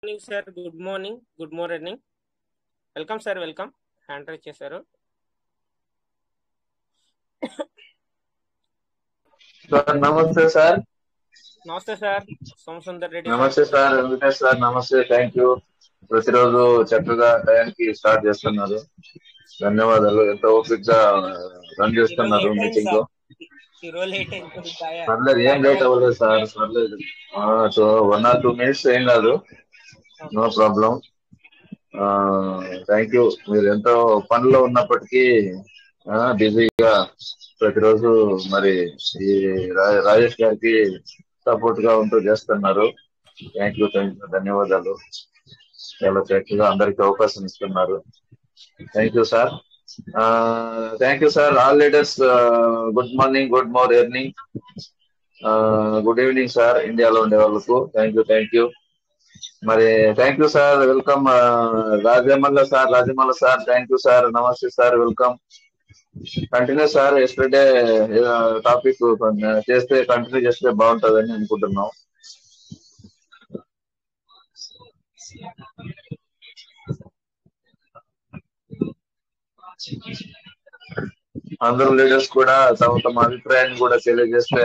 Morning sir. Good morning. Good morning. Welcome sir. Welcome. Hand raise చేశారు. Sir నమస్తే sir. నమస్తే sir. Somasundar Reddy నమస్తే sir. Venkatesh sir నమస్తే. Thank you. ప్రతిరోజు చక్కగా టైంకి స్టార్ట్ చేస్తున్నారు. ధన్యవాదాలు. ఎంతో ఓపిక్ గా రన్ చేస్తున్నారు మీటింగ్ లో. పర్లేదు, ఏం లేట్ అవ్వలేదు సార్. పర్లేదు. సో 1 or 2 minutes ఏం కాదు. No problem. Thank you. మీరు ఎంతో పనిలో ఉన్నప్పటికీ బిజీగా ప్రతిరోజు మరి ఈ రాజేష్ గారికి సపోర్ట్ గా ఉంటూ చేస్తున్నారు. Thank you. ధన్యవాదాలు. చాలా చక్కగా అందరికి అవకాశం ఇస్తున్నారు. Thank you sir. Thank you sir. All leaders good morning, good morning, good evening sir. ఇండియాలో ఉండే వాళ్ళకు థ్యాంక్ యూ. మరి thank you sir. Welcome Rajamalla sir. Thank you sir. నమస్తే sir. Welcome. Continue sir. Yesterday topic continue చేస్తే బాగుంటుందని అనుకుంటున్నాం. అందరూ leaders కూడా తమ అభిప్రాయాన్ని కూడా తెలియజేస్తే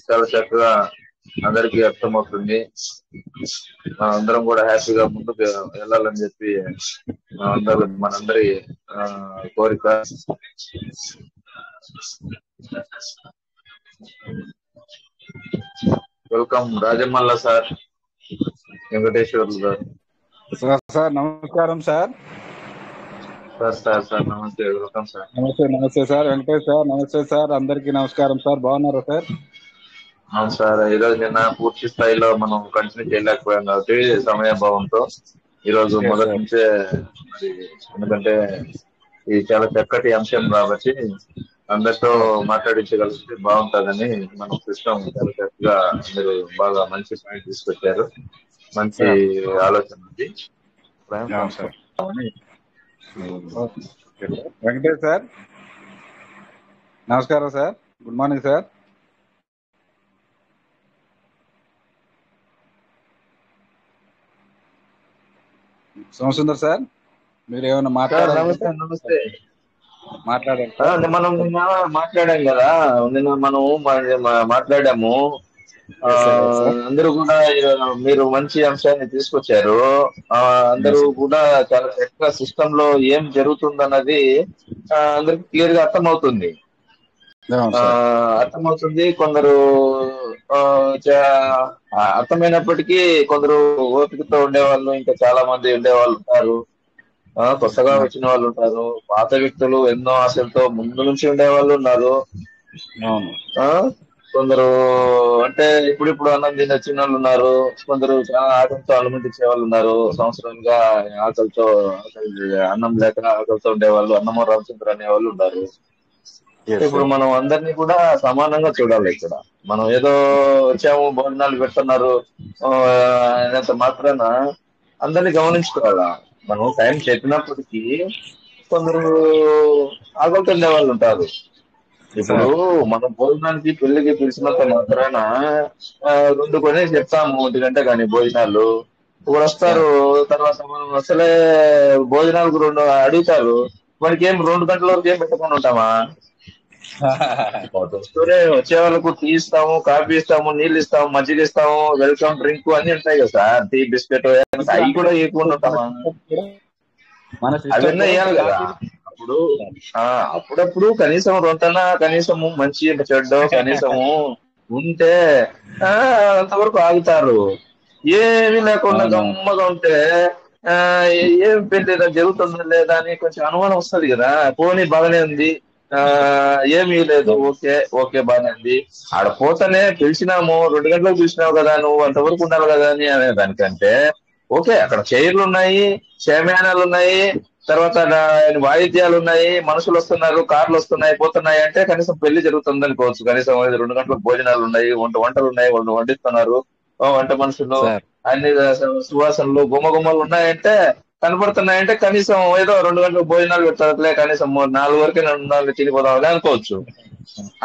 చాలా చక్కగా అందరికీ అర్థమవుతుంది. అందరం కూడా హ్యాపీగా ముందుకు వెళ్ళాలని చెప్పి మనందరి కోరిక. వెల్కమ్ రాజమల్ల సార్, వెంకటేశ్వర్లు గారు. సార్ నమస్కారం సార్. సార్ నమస్తే. Welcome sir. నమస్తే సార్. వెంకటేష్ సార్ నమస్తే సార్. అందరికీ నమస్కారం సార్. బాగున్నారా సార్? అవును సార్. ఈరోజు నిన్న పూర్తి స్థాయిలో మనం కంటిన్యూ చేయలేకపోయాం కాబట్టి సమయాభావంతో ఈరోజు మొదటి నుంచే, ఎందుకంటే ఇది చాలా చక్కటి అంశం కాబట్టి అందరితో మాట్లాడించగలిగితే బాగుంటుందని మనం సిస్టమ్ చాలా చక్కగా మీరు బాగా మంచి పాయింట్ తీసుకొచ్చారు. మంచి ఆలోచన ఉంది. వెంకటేష్ సార్ నమస్కారం sir. Good morning sir. Somasundar sir, మీరు ఏమైనా నమస్తే. మాట్లాడారు. మనం నిన్న మాట్లాడాం కదా, నిన్న మనం మాట్లాడాము. అందరూ కూడా మీరు మంచి అంశాన్ని తీసుకొచ్చారు. అందరూ కూడా చాలా చక్కగా సిస్టమ్ లో ఏం జరుగుతుందన్నది అందరికి క్లియర్ గా అర్థమవుతుంది. కొందరు అర్థమైనప్పటికీ కొందరు ఓపికతో ఉండేవాళ్ళు ఇంకా చాలా మంది ఉండేవాళ్ళు ఉంటారు. కొత్తగా వచ్చిన వాళ్ళు ఉంటారు. పాత వ్యక్తులు ఎన్నో ఆశలతో ముందు నుంచి ఉండేవాళ్ళు ఉన్నారు. కొందరు అంటే ఇప్పుడు అన్నం తిని వచ్చిన వాళ్ళు ఉన్నారు. కొందరు చాలా ఆకలితో అలమటించే వాళ్ళు ఉన్నారు. సంవత్సరంగా అన్నం లేక ఆకలితో ఉండేవాళ్ళు, అన్నమో రామచంద్ర అనే వాళ్ళు ఉన్నారు. ఇప్పుడు మనం అందరినీ కూడా సమానంగా చూడాలి. ఇక్కడ మనం ఏదో వచ్చాము భోజనాలు పెడుతున్నారు అనేంత మాత్రాన అందరినీ గమనించుకోవాలా. మనం టైం చెప్పినప్పటికీ కొందరు ఆకలితో ఉండే వాళ్ళు ఉంటారు. ఇప్పుడు మనం భోజనానికి పెళ్లికి పిలిచినంత మాత్రాన 2 కొనేసి చెప్తాము 1 గంట కానీ భోజనాలు. ఇప్పుడు వస్తారు, తర్వాత మనం అసలే భోజనాలకు 2 అడుగుతారు. మనకి ఏం 2 గంటల వరకు ఏం పెట్టకుండా ఉంటామా? వచ్చే వాళ్ళకు టీ ఇస్తాము, కాఫీ ఇస్తాము, నీళ్ళు ఇస్తాము, మజ్జిగ ఇస్తాము, వెల్కమ్ డ్రింక్ అన్ని ఉంటాయి కదా సార్. టీ, బిస్కెట్ అవి కూడా ఇవ్వకుండా ఉంటామా? అవన్నీ వేయాలి కదా. అప్పుడప్పుడు కనీసం రొంటన, కనీసము మంచి చెడ్డో కనీసము ఉంటే అంతవరకు ఆగుతారు. ఏమీ లేకుండా గమ్మగా ఉంటే ఏం పెళ్లి జరుగుతుందా లేదా అని కొంచెం అనుమానం వస్తుంది కదా. పోనీ బాగానే ఉంది, ఏమీ లేదు, ఓకే బాగానే ఉంది. ఆడ పోతానే పిలిచినాము, 2 గంటలకు పిలిచినావు కదా, నువ్వు అంతవరకు ఉండాలి కదా అని అనే దానికంటే ఓకే, అక్కడ చైర్లు ఉన్నాయి, షేమ్యానాలు ఉన్నాయి, తర్వాత వాయిద్యాలు ఉన్నాయి, మనుషులు వస్తున్నారు, కార్లు వస్తున్నాయి పోతున్నాయి అంటే కనీసం పెళ్లి జరుగుతుంది అనుకోవచ్చు. కనీసం 2 గంటలకు భోజనాలు ఉన్నాయి, వంటలు ఉన్నాయి, వాళ్ళు వండిస్తున్నారు, వంట మనుషులు, అన్ని సువాసనలు గుమ్మగుమ్మలు ఉన్నాయంటే కనపడుతున్నాయంటే కనీసం ఏదో 2 గంటలకు భోజనాలు పెడతారులే, కనీసం 4 వరకే 4 తినిపోదాం అనుకోవచ్చు.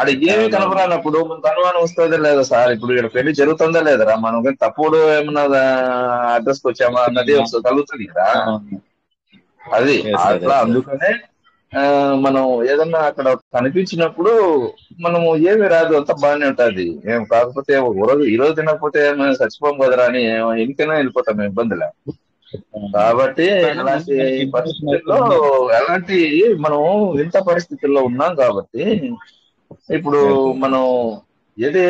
అది ఏమి కనపరానప్పుడు మనకు అనుమానం వస్తుందో లేదా సార్? ఇప్పుడు ఇక్కడ పెళ్లి జరుగుతుందా లేదరా? మనం కానీ తప్పుడు ఏమన్నా అడ్రస్ కి వచ్చామా అన్నది ఒకసారి కలుగుతుంది కదా. అది అట్లా అందుకనే మనం ఏదన్నా అక్కడ కనిపించినప్పుడు మనము ఏమి రాదు, అంతా బాగానే ఉంటది. మేము కాకపోతే ఈ రోజు తినకపోతే మేము చచ్చిపోం కదరా అని ఇంటికైనా వెళ్ళిపోతాం, మేము ఇబ్బందిలే. కాబట్టి అలాంటి పరిస్థితుల్లో ఎలాంటి మనం ఇంత పరిస్థితుల్లో ఉన్నాం కాబట్టి ఇప్పుడు మనం ఏదే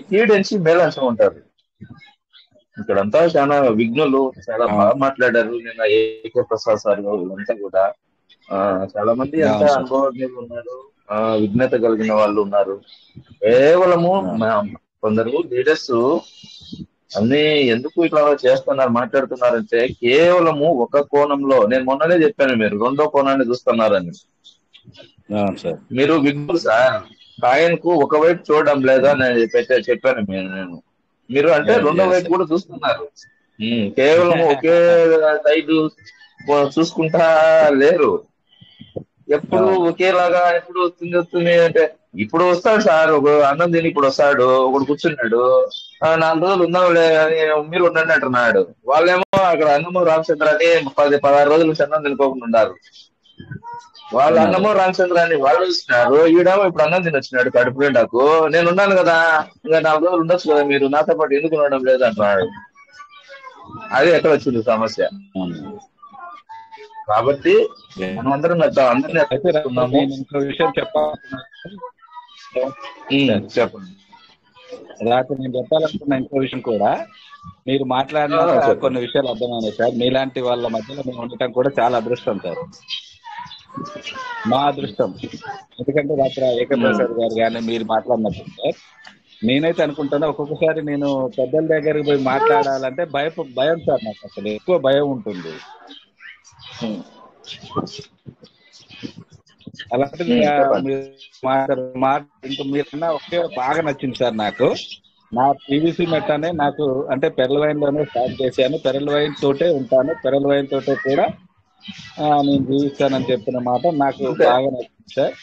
కీడెన్సి మేలంచం ఉంటారు. ఇక్కడంతా చాలా విఘ్నులు, చాలా బాగా మాట్లాడారు నిన్న ఏకే ప్రసాద్ సార్ వీళ్ళంతా కూడా. చాలా మంది అంతా అనుభవజ్ఞులు ఉన్నారు, విఘ్నత కలిగిన వాళ్ళు ఉన్నారు. కేవలము కొందరు లీడర్స్ అన్ని ఎందుకు ఇట్లా చేస్తున్నారు మాట్లాడుతున్నారంటే కేవలము ఒక కోణంలో, నేను మొన్ననే చెప్పాను మీరు రెండో కోణాన్ని చూస్తున్నారని. మీరు విఘ్నులు సార్, ఆయనకు ఒకవైపు చూడడం లేదా నేను చెప్పాను నేను. మీరు అంటే రెండో వైపు కూడా చూస్తున్నారు. కేవలం ఒకే సైడ్ చూసుకుంటా లేరు. ఎప్పుడు ఒకేలాగా ఎప్పుడు వస్తుంది అంటే ఇప్పుడు వస్తాడు సార్, ఒక అన్నం తిని ఇప్పుడు వస్తాడు, ఒకడు కూర్చున్నాడు 4 రోజులు ఉందాంలే అని మీరు ఉండండి అంటున్నాడు. వాళ్ళేమో అక్కడ అన్నమో రామచంద్ర అని 16 రోజులు అన్నం తినుకోకుండా ఉన్నారు. వాళ్ళ అన్నమో రామచంద్ర అని వాళ్ళు ఇస్తున్నారు, ఈడేమో ఇప్పుడు అన్నం తినొచ్చినాడు కడుపు నిండాకు. నేను ఉన్నాను కదా, ఇంకా 4 రోజులు ఉండొచ్చు కదా, మీరు నాతో పాటు ఎందుకు ఉండడం లేదు అంటున్నాడు. అది ఎక్కడ వచ్చింది సమస్య. కాబట్టి మనం అందరం అందరినీ ఇంకో విషయం చెప్పండి. రాత్రి నేను చెప్పాలనుకున్న ఇంకో విషయం కూడా మీరు మాట్లాడిన కొన్ని విషయాలు అర్థమైనాయి సార్. మీలాంటి వాళ్ళ మధ్యలో మేము ఉండటం కూడా చాలా అదృష్టం సార్, మా అదృష్టం. ఎందుకంటే రాత్రి ఏకే ప్రసాద్ గారు కానీ మీరు మాట్లాడినప్పుడు సార్ నేనైతే అనుకుంటాను, ఒక్కొక్కసారి నేను పెద్దల దగ్గరికి పోయి మాట్లాడాలంటే భయం సార్, నాకు అసలు ఎక్కువ భయం ఉంటుంది. అలాంటిది ఇంకా మీరన్నా ఒకే బాగా నచ్చింది సార్ నాకు. నా పీవీసీ మెట్టానే నాకు అంటే పెరల్ వైన్ లోనే స్టార్ట్ చేశాను, పెరల్ వైన్ తోటే ఉంటాను, పెరల్ వైన్ తోటే కూడా నేను జీవిస్తానని చెప్పిన మాట నాకు బాగా నచ్చింది సార్.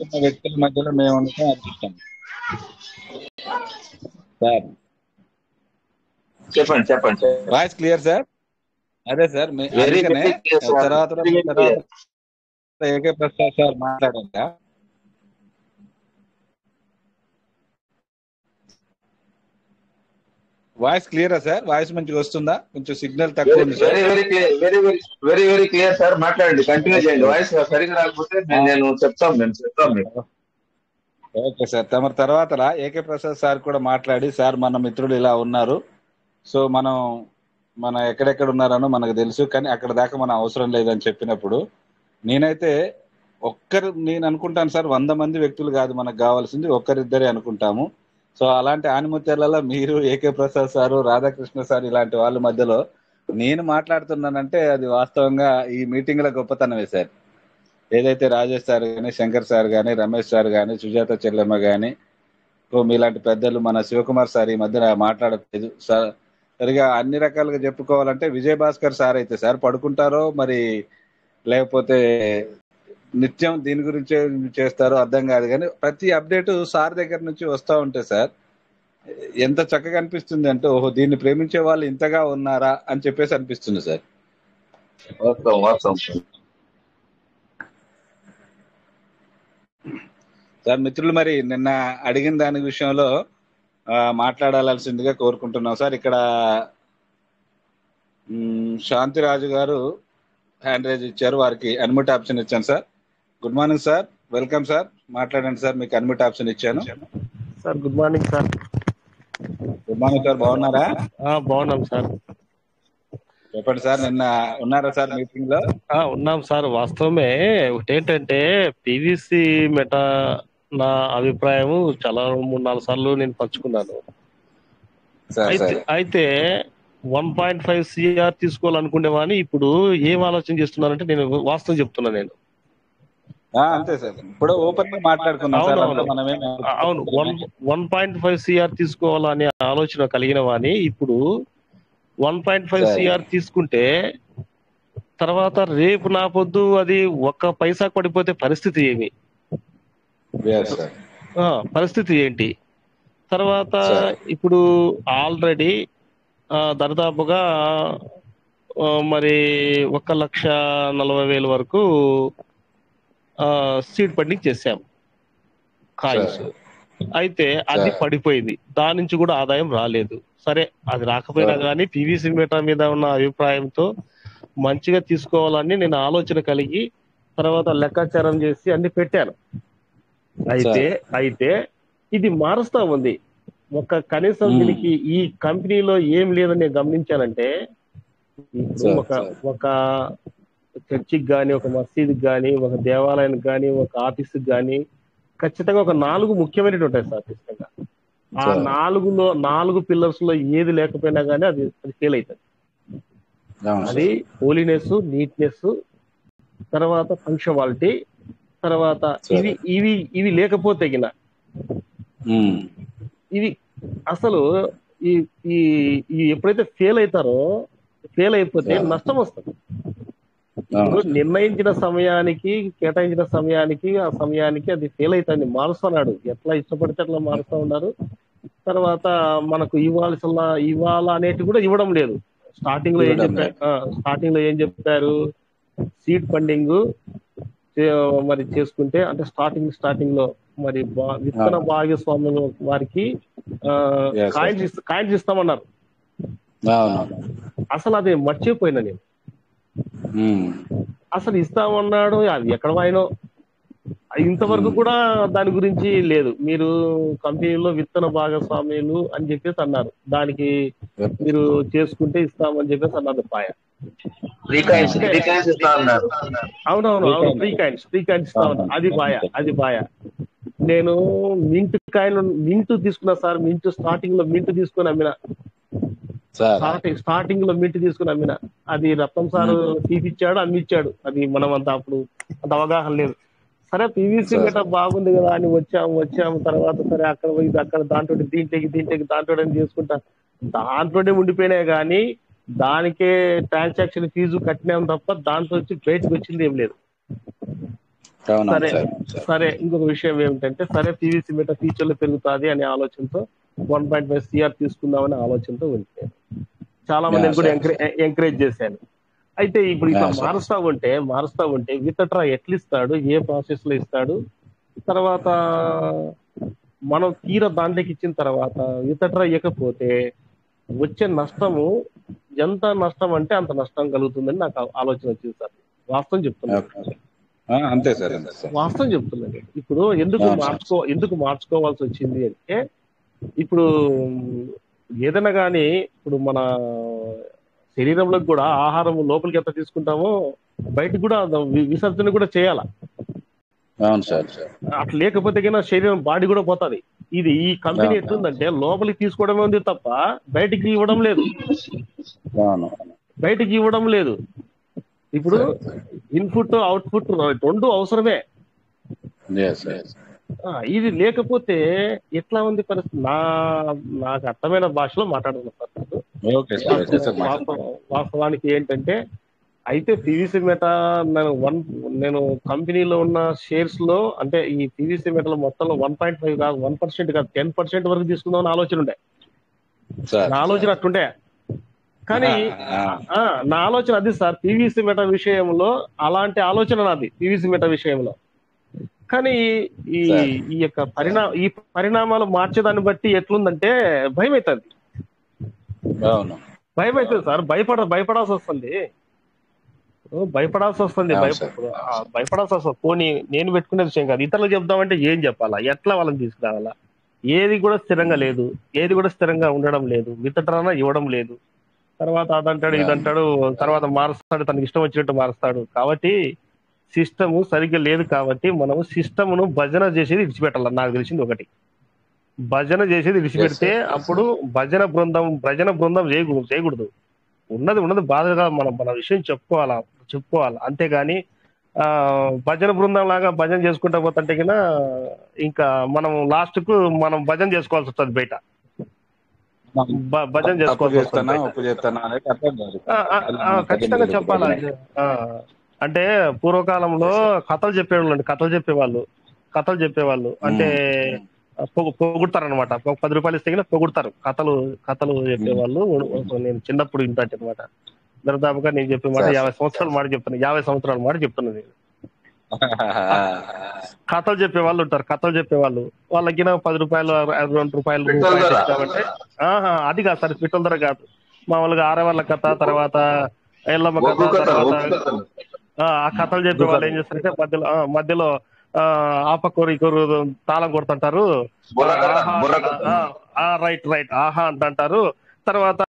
ఒక వ్యక్తుల మధ్యలో మేము ఉండటం అదృష్టం సార్. చెప్పండి. Voice clear sir? అదే సార్, తర్వాత ఏకే ప్రసాద్ సార్ మాట్లాడాక వాయిస్ క్లియరా సార్? వాయిస్ మంచిగా వస్తుందా? కొంచెం సిగ్నల్ తక్కువ ఉంది సార్. వెరీ క్లియర్ సార్, మాట్లాడండి, కంటిన్యూ చేయండి. వాయిస్ సరిగా రాకపోతే నేను చెప్తాం. Okay sir. తర్వాత ఏకే ప్రసాద్ సార్ కూడా మాట్లాడి, సార్ మన మిత్రులు ఇలా ఉన్నారు, సో మనం ఎక్కడెక్కడ ఉన్నారనో మనకు తెలుసు, కానీ అక్కడ దాకా మనం అవసరం లేదని చెప్పినప్పుడు నేనైతే నేను అనుకుంటాను సార్, 100 మంది వ్యక్తులు కాదు మనకు కావాల్సింది, ఒక్కరిద్దరే అనుకుంటాము. సో అలాంటి ఆనిముత్యాలలో మీరు, AK Prasad sir, Radhakrishna sir ఇలాంటి వాళ్ళ మధ్యలో నేను మాట్లాడుతున్నానంటే అది వాస్తవంగా ఈ మీటింగ్ల గొప్పతనమే సార్. ఏదైతే రాజేష్ సార్ కానీ, శంకర్ సార్ కానీ, రమేష్ సార్ కానీ, సుజాత చెల్లెమ్మ కానీ, మీలాంటి పెద్దలు, మన శివకుమార్ సార్ ఈ మధ్యన మాట్లాడలేదు సార్. సరిగా అన్ని రకాలుగా చెప్పుకోవాలంటే విజయ్ భాస్కర్ సార్ అయితే సార్ పడుకుంటారో మరి లేకపోతే నిత్యం దీని గురించే చేస్తారో అర్థం కాదు, కానీ ప్రతి అప్డేట్ సార్ దగ్గర నుంచి వస్తూ ఉంటే సార్ ఎంత చక్కగా అనిపిస్తుంది అంటే, ఓహో దీన్ని ప్రేమించే వాళ్ళు ఇంతగా ఉన్నారా అని చెప్పేసి అనిపిస్తుంది సార్. సార్ మిత్రులు, మరి నిన్న అడిగిన దాని విషయంలో మాట్లాడాల్సిందిగా కోరుకుంటున్నాం సార్. ఇక్కడ శాంతిరాజు గారు హ్యాండ్ రైజ్ ఇచ్చారు, వారికి అన్మ్యూట్ ఆప్షన్ ఇచ్చాను sir. Good morning sir, welcome sir, మాట్లాడండి సార్, మీకు అన్మ్యూట్ ఆప్షన్ ఇచ్చాను sir. Good morning sir. Good morning sir, బాగున్నారా? బాగున్నాం సార్. చెప్పండి సార్, నిన్న ఉన్నారా సార్ మీటింగ్ లో? ఉన్నాం సార్. వాస్తవమే. ఒకటేంటంటే పీవీసీ మెటా నా అభిప్రాయము చాలా 3-4 సార్లు నేను పంచుకున్నాను. అయితే 1.5 CR తీసుకోవాలనుకునేవాని ఇప్పుడు ఏం ఆలోచన చేస్తున్నానంటే, నేను వాస్తవం చెప్తున్నా. నేను అంతే సార్, ఇప్పుడు ఓపెన్ గా మాట్లాడుకున్నాం. అవును, 1.5 CR తీసుకోవాలనే ఆలోచన కలిగిన వాని ఇప్పుడు 1.5 CR తీసుకుంటే తర్వాత రేపు నా పొద్దు అది ఒక్క పైసా పడిపోతే పరిస్థితి ఏమి? Yes, sir. పరిస్థితి ఏంటి? తర్వాత Sir. ఇప్పుడు ఆల్రెడీ దరిదాపుగా మరి 1,40,000 వరకు సీడ్ ఫండింగ్ చేశాం కాయిన్స్. Sir. అయితే అది Sir. పడిపోయింది, దాని నుంచి కూడా ఆదాయం రాలేదు. సరే, అది రాకపోయినా Sir. కానీ పీవీసీ మీటా మీద ఉన్న అభిప్రాయంతో మంచిగా తీసుకోవాలని నేను ఆలోచన కలిగి తర్వాత లెక్కాచారం చేసి అన్ని పెట్టాను. అయితే ఇది మారుస్తా ఉంది. కనీసం Hmm. దీనికి ఈ కంపెనీలో ఏం లేదని నేను గమనించానంటే, ఇప్పుడు Sir, ఒక sir. ఒక చర్చికి కానీ, ఒక మసీదుకి కానీ, ఒక దేవాలయానికి కానీ, ఒక ఆఫీస్కి కానీ ఖచ్చితంగా ఒక 4 ముఖ్యమైనవి ఉంటాయి సార్. ఖచ్చితంగా ఆ Sir. 4 పిల్లర్స్ లో ఏది లేకపోయినా కానీ అది ఫెయిల్ అవుతుంది. అవును అది సార్. హోలీనెస్, నీట్నెస్, తర్వాత పంక్చువాలిటీ, తర్వాత Sir. ఇవి లేకపోతే గిన Hmm. ఇవి అసలు ఈ ఈ ఈ ఎప్పుడైతే ఫెయిల్ అయిపోతే Yeah. నష్టం వస్తుంది. అవును ఇప్పుడు సార్. నిర్ణయించిన సమయానికి, కేటాయించిన సమయానికి, ఆ సమయానికి అది ఫెయిల్ అవుతుంది. మారుస్తున్నాడు, ఎట్లా ఇష్టపడితే అట్లా మారుస్తా ఉన్నారు. తర్వాత మనకు ఇవాళ అనేటి కూడా ఇవ్వడం లేదు. స్టార్టింగ్ లో ఏం చెప్పారు, సీడ్ ఫండింగ్ మరి చేసుకుంటే, అంటే స్టార్టింగ్ లో మరి విత్తన భాగస్వామ్యం వారికి Yes, sir. కాయిన్స్ ఇస్తామన్నారు. అవును. అసలు అది మర్చిపోయినా నేను. Hmm. అసలు ఇస్తామన్నాడు, అది ఎక్కడ వాయినో ఇంతవరకు కూడా దాని గురించి లేదు. మీరు కంపెనీలో విత్తన భాగస్వామ్యులు అని చెప్పేసి అన్నారు, దానికి మీరు చేసుకుంటే ఇస్తామని చెప్పేసి అన్నారు. పాయ ఫ్రీ కాయిన్స్ ఇస్తా అన్నారు. అవునవును, ఫ్రీ కాయిన్స్ ఇస్తా ఉన్నారు. అది పాయ. నేను మింట్ తీసుకున్నా సార్. స్టార్టింగ్ లో మింట్ తీసుకుని అమ్మిన. స్టార్టింగ్ లో మింట్ తీసుకుని అమ్మిన. అది రత్నం సార్ తీపిచ్చాడు, అమ్మిచ్చాడు. అది మనం అంత అవగాహన లేదు. సరే, పీవీసీ మీట బాగుంది కదా అని వచ్చాము. తర్వాత సరే అక్కడ పోయి అక్కడ దాంట్లో దీంట్లోకి అని చేసుకుంటా దాంట్లోనే ఉండిపోయినాయి. కానీ దానికే ట్రాన్సాక్షన్ ఫీజు కట్టినాం తప్ప దాంట్లో వచ్చి బయటకు వచ్చింది ఏం లేదు. సరే ఇంకొక విషయం ఏమిటంటే, సరే పీవీసీ మీట ఫ్యూచర్ లో పెరుగుతుంది అనే ఆలోచనతో 1.5 CR తీసుకుందామనే ఆలోచనతో వెళ్ళిపోయాను. చాలా మందిని కూడా ఎంకరేజ్ చేశాను. అయితే ఇప్పుడు ఇట్లా మారుస్తా ఉంటే విత్డ్రా ఎట్లా ఇస్తాడు, ఏ ప్రాసెస్ లో ఇస్తాడు, తర్వాత మనం దాంట్లోకి ఇచ్చిన తర్వాత విత్డ్రా ఇవ్వకపోతే వచ్చే నష్టము ఎంత నష్టం అంటే అంత నష్టం కలుగుతుందని నాకు ఆలోచన వచ్చింది సార్. వాస్తవం చెప్తున్నాను. అంతే సార్. వాస్తవం చెప్తున్నాను. ఇప్పుడు ఎందుకు మార్చుకోవాల్సి వచ్చింది అంటే, ఇప్పుడు ఏదైనా కానీ ఇప్పుడు మన శరీరంలోకి కూడా ఆహారం లోపలికి ఎంత తీసుకుంటామో బయటకు కూడా విసర్జన కూడా చేయాల. అవును సార్. అట్లా లేకపోతే కన్నా శరీరం బాడీ కూడా పోతుంది. ఈ కంపెనీ ఎట్లుందంటే లోపలికి తీసుకోవడమే ఉంది తప్ప బయటికి ఇవ్వడం లేదు. ఇప్పుడు ఇన్పుట్ అవుట్పుట్ రెండు అవసరమే. ఇది లేకపోతే ఎట్లా ఉంది పరిస్థితి? నాకు అర్థమైన భాషలో మాట్లాడుతున్నా సార్. వాస్తవానికి ఏంటంటే, అయితే పీవీసీ మీట నేను కంపెనీలో ఉన్న షేర్స్ లో, అంటే ఈ పీవీసీ మీటలో మొత్తంలో 1.5 కాదు, 1% కాదు, 10% వరకు తీసుకుందామని ఆలోచన ఉండే. నా ఆలోచన అట్టుండే. కానీ నా ఆలోచన అది సార్, పీవీసీ మీట విషయంలో అలాంటి ఆలోచన నాది పీవీసీ మీట విషయంలో. కానీ ఈ యొక్క పరిణామాలు మార్చేదాన్ని బట్టి ఎట్లుందంటే భయం అవుతుంది సార్. భయపడాల్సి వస్తుంది. భయపడాల్సి వస్తుంది. పోనీ నేను పెట్టుకునే విషయం కాదు, ఇతరులకు చెప్దామంటే ఏం చెప్పాలా, ఎట్లా వాళ్ళని తీసుకురావాలా? ఏది కూడా స్థిరంగా లేదు, ఏది కూడా స్థిరంగా ఉండడం లేదు. విత్డ్రానా ఇవ్వడం లేదు. తర్వాత అదంటాడు, ఇదంటాడు, తర్వాత మారుస్తాడు, తనకి ఇష్టం వచ్చినట్టు మారుస్తాడు. కాబట్టి సిస్టమ్ సరిగ్గా లేదు. కాబట్టి మనము సిస్టమ్ను భజన చేసేది విడిచిపెట్టాలి. నాకు తెలిసింది ఒకటి, భజన చేసేది విడిచిపెడితే అప్పుడు భజన బృందం చేయకూడదు. ఉన్నది బాధగా మన విషయం చెప్పుకోవాలా. అంతేగాని భజన బృందం లాగా భజన చేసుకుంటా పోతుంటే కన్నా ఇంకా మనం లాస్ట్ కు మనం భజన చేసుకోవాల్సి వస్తుంది బయట. భజన తప్పు చేసుకోవాల్సి వస్తుంది చేస్తానా బయట. ఒప్పు చేస్తానా అనేది అర్థం కాదు. ఖచ్చితంగా చెప్పాలా. అంటే పూర్వకాలంలో కథలు చెప్పేవాళ్ళు, కథలు చెప్పేవాళ్ళు అంటే పొగుడతారు అనమాట. 10 రూపాయలు ఇస్తే గిన పొగుడతారు, కథలు చెప్పేవాళ్ళు. నేను చిన్నప్పుడు ఇంటాను అనమాట. దాదాపుగా నేను చెప్పే మాట 50 సంవత్సరాల మాట చెప్తాను, 50 సంవత్సరాల మాట చెప్తున్నాను నేను. కథలు చెప్పేవాళ్ళు ఉంటారు, కథలు చెప్పేవాళ్ళు. వాళ్ళకి 10 రూపాయలు 2 రూపాయలు కాబట్టి అది కాదు సార్, పిట్టల ధర కాదు. మామూలుగా ఆడవాళ్ళ కథ, తర్వాత ఎల్లమ్మ కథ, తర్వాత ఆ కథలు చెప్పే వాళ్ళు ఏం చేస్తారంటే మధ్యలో ఆపకూరు తాళం కొడుతుంటారు, రైట్ ఆహా అంటారు. తర్వాత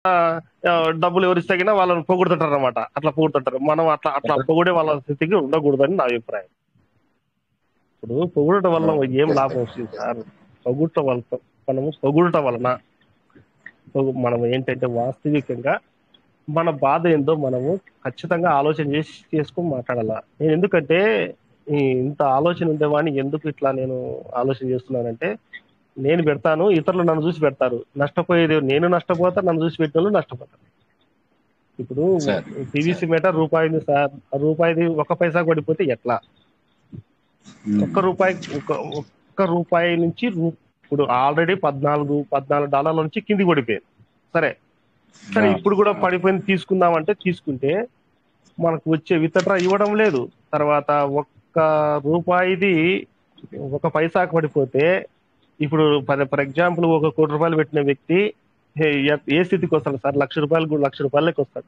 డబ్బులు ఎవరిస్తే కినా వాళ్ళని పొగుడుతుంటారు అనమాట. అట్లా పొగుడుతుంటారు. మనం అట్లా పొగిడే వాళ్ళ స్థితికి ఉండకూడదని నా అభిప్రాయం. ఇప్పుడు పొగుడటం వల్ల ఏం లాభం వస్తుంది సార్? పొగుడటం వలన మనం ఏంటంటే వాస్తవికంగా మన బాధ ఏందో మనము ఖచ్చితంగా ఆలోచన చేసుకుని మాట్లాడాలా. నేను ఎందుకంటే ఇంత ఆలోచన ఉండేవాడిని ఎందుకు ఇట్లా నేను ఆలోచన చేస్తున్నానంటే, నేను పెడతాను, ఇతరులు నన్ను చూసి పెడతారు. నష్టపోయేది నేను నష్టపోతా, నన్ను చూసి పెట్టిన వాళ్ళు నష్టపోతారు. ఇప్పుడు పీవీసీ మీటర్ రూపాయి సార్, రూపాయిది 1 పైసా పడిపోతే ఎట్లా? ఒక్క రూపాయి నుంచి ఇప్పుడు ఆల్రెడీ $14 నుంచి కింది పడిపోయింది. సరే ఇప్పుడు కూడా పడిపోయింది. తీసుకుంటే మనకు వచ్చే విత్డ్రా ఇవ్వడం లేదు. తర్వాత 1 రూపాయిది 1 పైసాకు పడిపోతే ఇప్పుడు ఫర్ ఎగ్జాంపుల్ 1 కోటి రూపాయలు పెట్టిన వ్యక్తి ఏ స్థితికి వస్తాడు సార్? ₹1,00,000 వస్తాడు.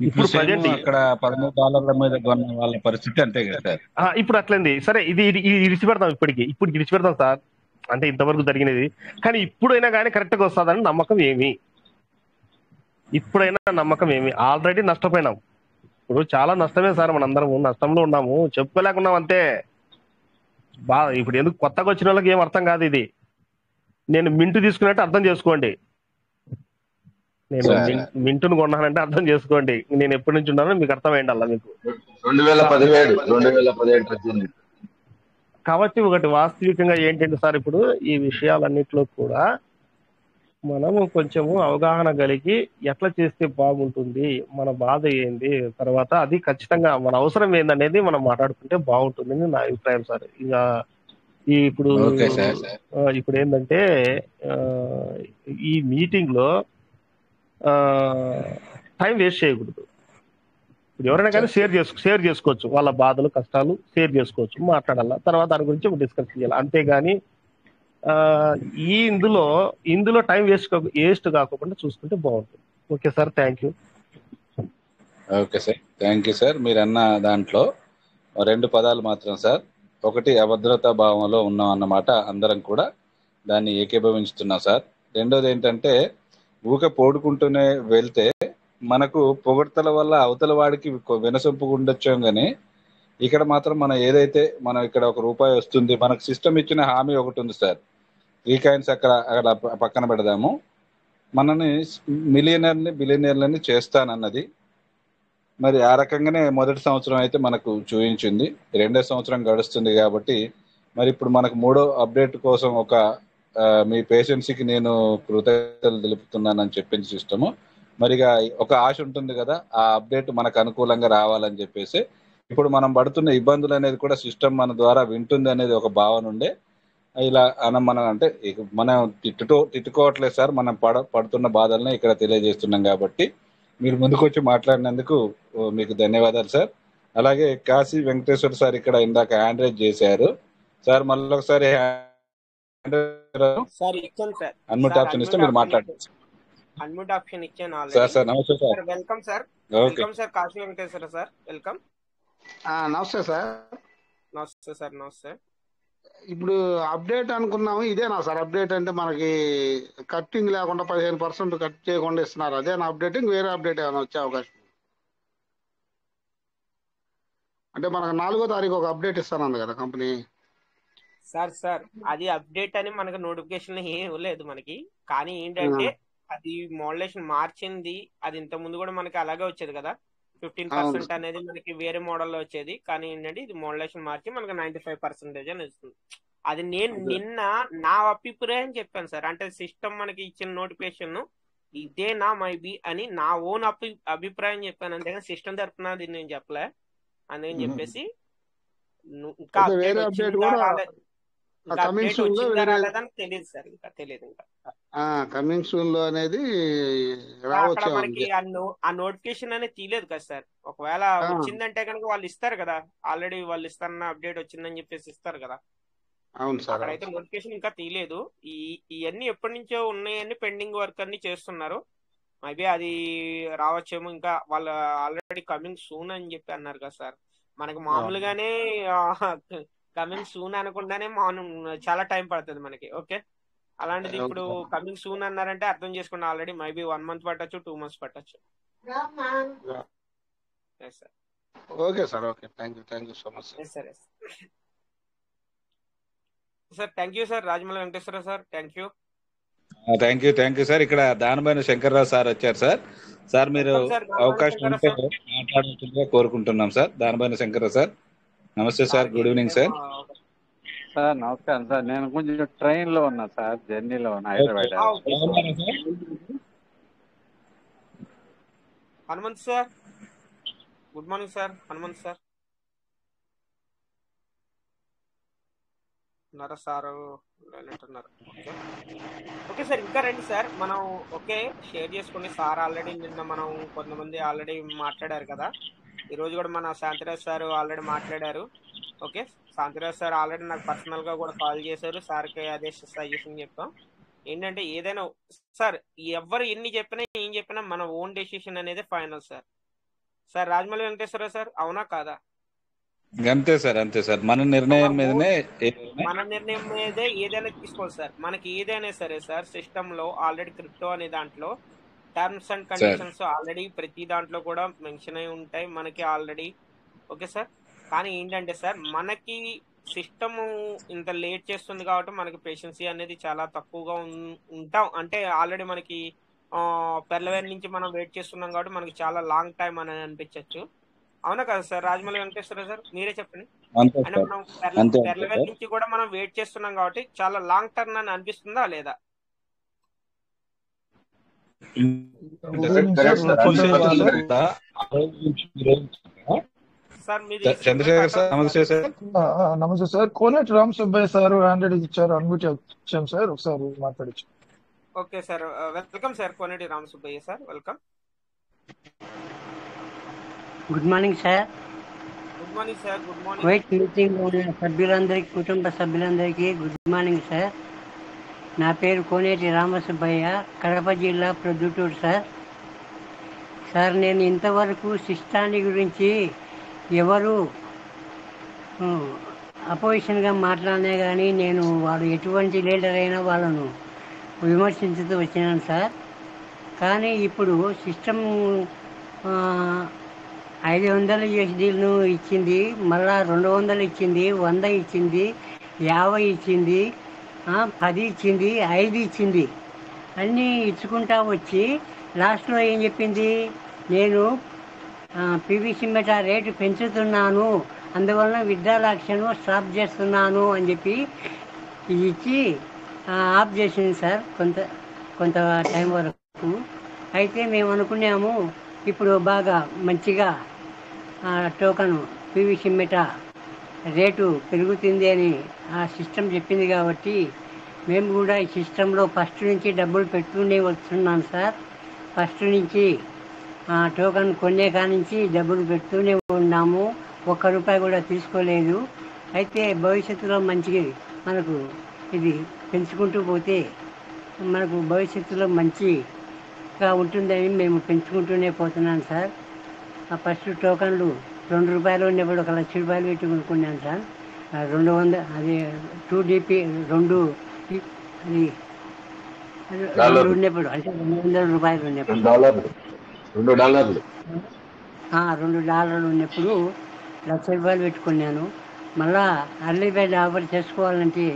ఇప్పుడు ప్రజెంట్ అక్కడ $13 మీద కొన్న వాళ్ళ పరిస్థితి అంతే కదా. ఇప్పుడు అట్లండి. సరే ఇది ఇడిచి పెడతాం, ఇప్పుడు ఇడిచి పెడతాం సార్, అంటే ఇంతవరకు జరిగినది. కానీ ఇప్పుడైనా కానీ కరెక్ట్ గా వస్తుందని నమ్మకం ఏమి? ఆల్రెడీ నష్టపోయినాం. ఇప్పుడు చాలా నష్టమే సార్, మనందరం నష్టంలో ఉన్నాము, చెప్పుకోలేకున్నాం అంతే. ఇప్పుడు ఎందుకు కొత్తగా వచ్చిన వాళ్ళకి ఏం అర్థం కాదు. ఇది నేను మింటు తీసుకున్నట్టు అర్థం చేసుకోండి. నేను మింటును కొన్నానంటే అర్థం చేసుకోండి. నేను ఎప్పటి నుంచి ఉన్నానో మీకు అర్థమైంది అలా మీకు. 2017 కాబట్టి ఒకటి వాస్తవికంగా ఏంటంటే సార్, ఇప్పుడు ఈ విషయాలన్నింటిలో కూడా మనము కొంచెము అవగాహన కలిగి ఎట్లా చేస్తే బాగుంటుంది, మన బాధ ఏంది, తర్వాత అది ఖచ్చితంగా మన అవసరం ఏందనేది మనం మాట్లాడుకుంటే బాగుంటుందని నా అభిప్రాయం సార్. ఇక ఇప్పుడు ఏంటంటే ఈ మీటింగ్ లో టైం వేస్ట్ చేయకూడదు. ఇప్పుడు ఎవరైనా కానీ షేర్ చేసుకోవచ్చు, వాళ్ళ బాధలు కష్టాలు షేర్ చేసుకోవచ్చు, మాట్లాడాలా. తర్వాత దాని గురించి డిస్కస్ చేయాలి. అంతేగాని ఇందులో టైం వేస్ట్ కాకుండా చూసుకుంటే బాగుంటుంది. Okay sir, thank you. Okay sir, thank you sir. మీరు అన్న దాంట్లో 2 పదాలు మాత్రం సార్. ఒకటి, అభద్రతా భావంలో ఉన్నాం అన్నమాట, అందరం కూడా దాన్ని ఏకీభవించుతున్నాం సార్. రెండోది ఏంటంటే, ఊకే పోడుకుంటూనే వెళ్తే మనకు పొగడ్తల వల్ల అవతల వాడికి వినసొంపుగా ఉండొచ్చాం. కానీ ఇక్కడ మాత్రం మనం ఏదైతే మనం ఇక్కడ ₹1 వస్తుంది, మనకు సిస్టమ్ ఇచ్చిన హామీ ఒకటి ఉంది సార్. 3 కాయిన్స్ అక్కడ పక్కన పెడదాము, మనని బిలియనర్లని చేస్తానన్నది. మరి ఆ రకంగానే మొదటి సంవత్సరం అయితే మనకు చూపించింది. 2వ సంవత్సరం గడుస్తుంది కాబట్టి మరి ఇప్పుడు మనకు 3వ అప్డేట్ కోసం మీ పేషెన్సీకి నేను కృతజ్ఞతలు తెలుపుతున్నానని చెప్పింది సిస్టము. మరిగా ఒక ఆశ ఉంటుంది కదా, ఆ అప్డేట్ మనకు అనుకూలంగా రావాలని చెప్పేసి ఇప్పుడు మనం పడుతున్న ఇబ్బందులు అనేది కూడా సిస్టమ్ మన ద్వారా వింటుంది అనేది ఒక భావన ఉండే ఇలా మనం అంటే మనం తిట్టుకోవట్లేదు సార్, మనం పడుతున్న బాధల్ని ఇక్కడ తెలియజేస్తున్నాం. కాబట్టి మీరు ముందుకు వచ్చి మాట్లాడినందుకు మీకు ధన్యవాదాలు సార్. అలాగే కాశీ వెంకటేశ్వర సార్ ఇక్కడ ఇందాక హ్యాండ్ రైజ్ చేశారు సార్. మళ్ళీ ఒకసారి అన్మ్యూట్ ఆప్షన్ ఇస్తే మీరు మాట్లాడండి. అన్మ్యూట్ ఆప్షన్ ఇచ్చాను సార్. నమస్తే sir. Welcome sir. Welcome sir, Kashi Venkateswara sir, welcome. నమస్తే సార్. నమస్తే సార్. నమస్తే. ఇప్పుడు అప్డేట్ అనుకున్నాము, ఇదేనా సార్ అప్డేట్? అంటే మనకి కట్టింగ్ లేకుండా 15% కట్ చేయకుండా ఇస్తున్నారు, అదేనా అప్డేట్? వేరే అప్డేట్ ఏమైనా వచ్చే అవకాశం? అంటే మనకు 4వ తారీఖు ఒక అప్డేట్ ఇస్తానంది కదా కంపెనీ. సార్ అది అప్డేట్ అని మనకు నోటిఫికేషన్ ఏం ఇవ్వలేదు మనకి. కానీ ఏంటంటే అది మోడలేషన్ మార్చింది. అది ఇంత ముందు కూడా మనకి అలాగే వచ్చేది కదా, 15% అనేది మనకి వేరే మోడల్లో వచ్చేది. కానీ ఏంటంటే ఇది మోడలేషన్ మార్చి మనకి 95% అని ఇస్తుంది. అది నేను నిన్న నా అభిప్రాయం చెప్పాను సార్. అంటే సిస్టమ్ మనకి ఇచ్చిన నోటిఫికేషన్ ఇదేనా మైబీ అని నా ఓన్ అభిప్రాయం చెప్పాను, అంతేగాని సిస్టమ్ తరఫున అది నేను చెప్పలే. అందుకని చెప్పేసి ఇంకా అయితే వేరే అప్డేట్ అప్డేట్ వచ్చిందా కూడా రాలేదు, ఇంకా కమింగ్ అప్డేట్ సూన్ లో వచ్చిందా వేరే రాలేదని తెలియదు సార్, ఇంకా తెలియదు. ఇంకా కమింగ్ సూన్ లో అనేది అక్కడ రావచ్చేమో. మనకి ఆ నోటిఫికేషన్ అనేది తీయలేదు కదా సార్. ఒకవేళ వచ్చిందంటే కనుక వాళ్ళు ఇస్తారు కదా, ఆల్రెడీ వాళ్ళు ఇస్తారన్న అప్డేట్ వచ్చిందని చెప్పేసి ఇస్తారు కదా. అవును సార్. అక్కడైతే నోటిఫికేషన్ ఇంకా తీయలేదు. ఇవన్నీ ఎప్పటి నుంచో ఉన్నాయని పెండింగ్ వర్క్ అన్ని చేస్తున్నారు. మేబీ అది రావచ్చేమో. ఇంకా వాళ్ళు ఆల్రెడీ కమింగ్ సూన్ అని చెప్పి అన్నారు కదా సార్. మనకి మామూలుగానే కమింగ్ సూన్ అనకుండానే చాలా టైం పడుతుంది మనకి. ఓకే, అలాంటిది ఇప్పుడు కమింగ్ సూన్ అన్నారంటే అర్థం చేసుకోండి, ఆల్రెడీ మేబీ 1 month పట్టచ్చు, 2 months పట్టచ్చు. Okay sir. Okay, thank you so much sir. Sir thank you sir. Rajamouli Venkateswara sir, thank you sir. ఇక్కడ దానమైన శంకర్రావు సార్ వచ్చారు సార్. సార్ మీరు అవకాశం ఉంటే మాట్లాడాల్సిందిగా కోరుకుంటున్నాం సార్. దానమైన శంకర్రావు సార్, నమస్తే sir, good evening sir. Sir నమస్కారం సార్. నేను కొంచెం ట్రైన్ లో ఉన్నా సార్, జర్నీలో ఉన్నా Hyderabad. Hanumanth sir, good morning sir. Hanumanth sir ఉన్నారా సార్? అంటున్నారు. ఓకే సార్, ఇంకా రండి సార్. మనం ఓకే షేర్ చేసుకుని సార్ ఆల్రెడీ నిన్న మనం కొంతమంది ఆల్రెడీ మాట్లాడారు కదా. ఈరోజు కూడా మన శాంతిరాజ్ సార్ ఆల్రెడీ మాట్లాడారు. ఓకే, శాంతిరాజ్ సార్ ఆల్రెడీ నాకు పర్సనల్ గా కూడా కాల్ చేశారు. సార్కి అదే సజెషన్ చెప్తాం ఏంటంటే, ఏదైనా సార్ ఎవరు ఎన్ని చెప్పినా ఏం చెప్పినా మన ఓన్ డెసిషన్ అనేది final sir. Sir Rajamouli Venkateswara sir, అవునా కాదా? అంతే సార్, అంతే సార్. మన నిర్ణయం మీదనే ఏదైనా తీసుకోవాలి సార్. మనకి ఏదైనా సరే సార్, సిస్టమ్ లో ఆల్రెడీ క్రిప్టో అనే దాంట్లో టర్మ్స్ అండ్ కండిషన్స్ ఆల్రెడీ ప్రతి దాంట్లో కూడా మెన్షన్ అయి ఉంటాయి మనకి ఆల్రెడీ. ఓకే సార్, కానీ ఏంటంటే సార్ మనకి సిస్టమ్ ఇంత లేట్ చేస్తుంది కాబట్టి మనకి పేషెన్సీ అనేది చాలా తక్కువగా ఉంటాం. అంటే ఆల్రెడీ మనకి పెర్లవేర్ నుంచి మనం వెయిట్ చేస్తున్నాం కాబట్టి మనకి చాలా లాంగ్ టైం అని అనిపించవచ్చు. అవునా కదా సార్ రాజమౌళి వెంకటేశ్వర సార్, మీరే చెప్పండి. అంటే మనం పెర్లవేర్ నుంచి కూడా మనం వెయిట్ చేస్తున్నాం కాబట్టి చాలా లాంగ్ టర్మ్ అని అనిపిస్తుందా లేదా? సార్ చంద్రశేఖర్ సార్, నమస్తే సార్. నమస్తే sir. Koneti Ram Subbaiah sir hand ఇచ్చారు, అన్మ్యూట్ ఇచ్చాం సార్, ఒకసారి మాట్లాడచ్చు. Okay sir, welcome sir. Koneti Ram Subbaiah sir, welcome. Good morning sir. Good morning sir. Good morning. Kuwait meeting ఉన్న సభ్యులందరికీ, కుటుంబ సభ్యులందరికీ గుడ్ మార్నింగ్ సార్. నా పేరు కోనేటి రామసుబ్బయ్య, కడప జిల్లా ప్రొద్దుటూరు సార్. సార్ నేను ఇంతవరకు సిస్టాన్ని గురించి ఎవరు అపోజిషన్గా మాట్లాడినా కానీ నేను వాడు ఎటువంటి లీడర్ అయినా వాళ్ళను విమర్శించుతూ వచ్చినాను సార్. కానీ ఇప్పుడు సిస్టమ్ 500 USDలను ఇచ్చింది, మళ్ళా 200 ఇచ్చింది, 100 ఇచ్చింది, 50 ఇచ్చింది, 10 ఇచ్చింది, 5 ఇచ్చింది. అన్నీ ఇచ్చుకుంటా వచ్చి లాస్ట్లో ఏం చెప్పింది, నేను పీవీసీ మెటా రేటు పెంచుతున్నాను, అందువలన విత్డ్రాల్ యాక్షన్ స్టాప్ చేస్తున్నాను అని చెప్పి ఇచ్చి ఆఫ్ చేసింది సార్ కొంత టైం వరకు. అయితే మేము అనుకున్నాము ఇప్పుడు బాగా మంచిగా టోకన్ పీవీసీ మెటా రేటు పెరుగుతుంది అని ఆ సిస్టమ్ చెప్పింది కాబట్టి మేము కూడా ఈ సిస్టంలో ఫస్ట్ నుంచి డబ్బులు పెట్టుకునే వస్తున్నాం సార్. ఫస్ట్ నుంచి టోకన్ కొనే కానించి డబ్బులు పెడుతూనే ఉన్నాము, ₹1 కూడా తీసుకోలేదు. అయితే భవిష్యత్తులో మంచిగా మనకు ఇది పెంచుకుంటూ పోతే మనకు భవిష్యత్తులో మంచిగా ఉంటుందని మేము పెంచుకుంటూనే పోతున్నాను సార్. ఫస్ట్ టోకన్లు ₹2 ఉన్నప్పుడు ₹1,00,000 పెట్టి కొనుక్కున్నాను సార్. 200 అది 2DP 2 అది ఉన్నప్పుడు అంటే $200 ఉన్నప్పుడు $2 ఉన్నప్పుడు ₹1,00,000 పెట్టుకున్నాను. మళ్ళా అర్లీ బర్డ్ ఆఫర్ చేసుకోవాలంటే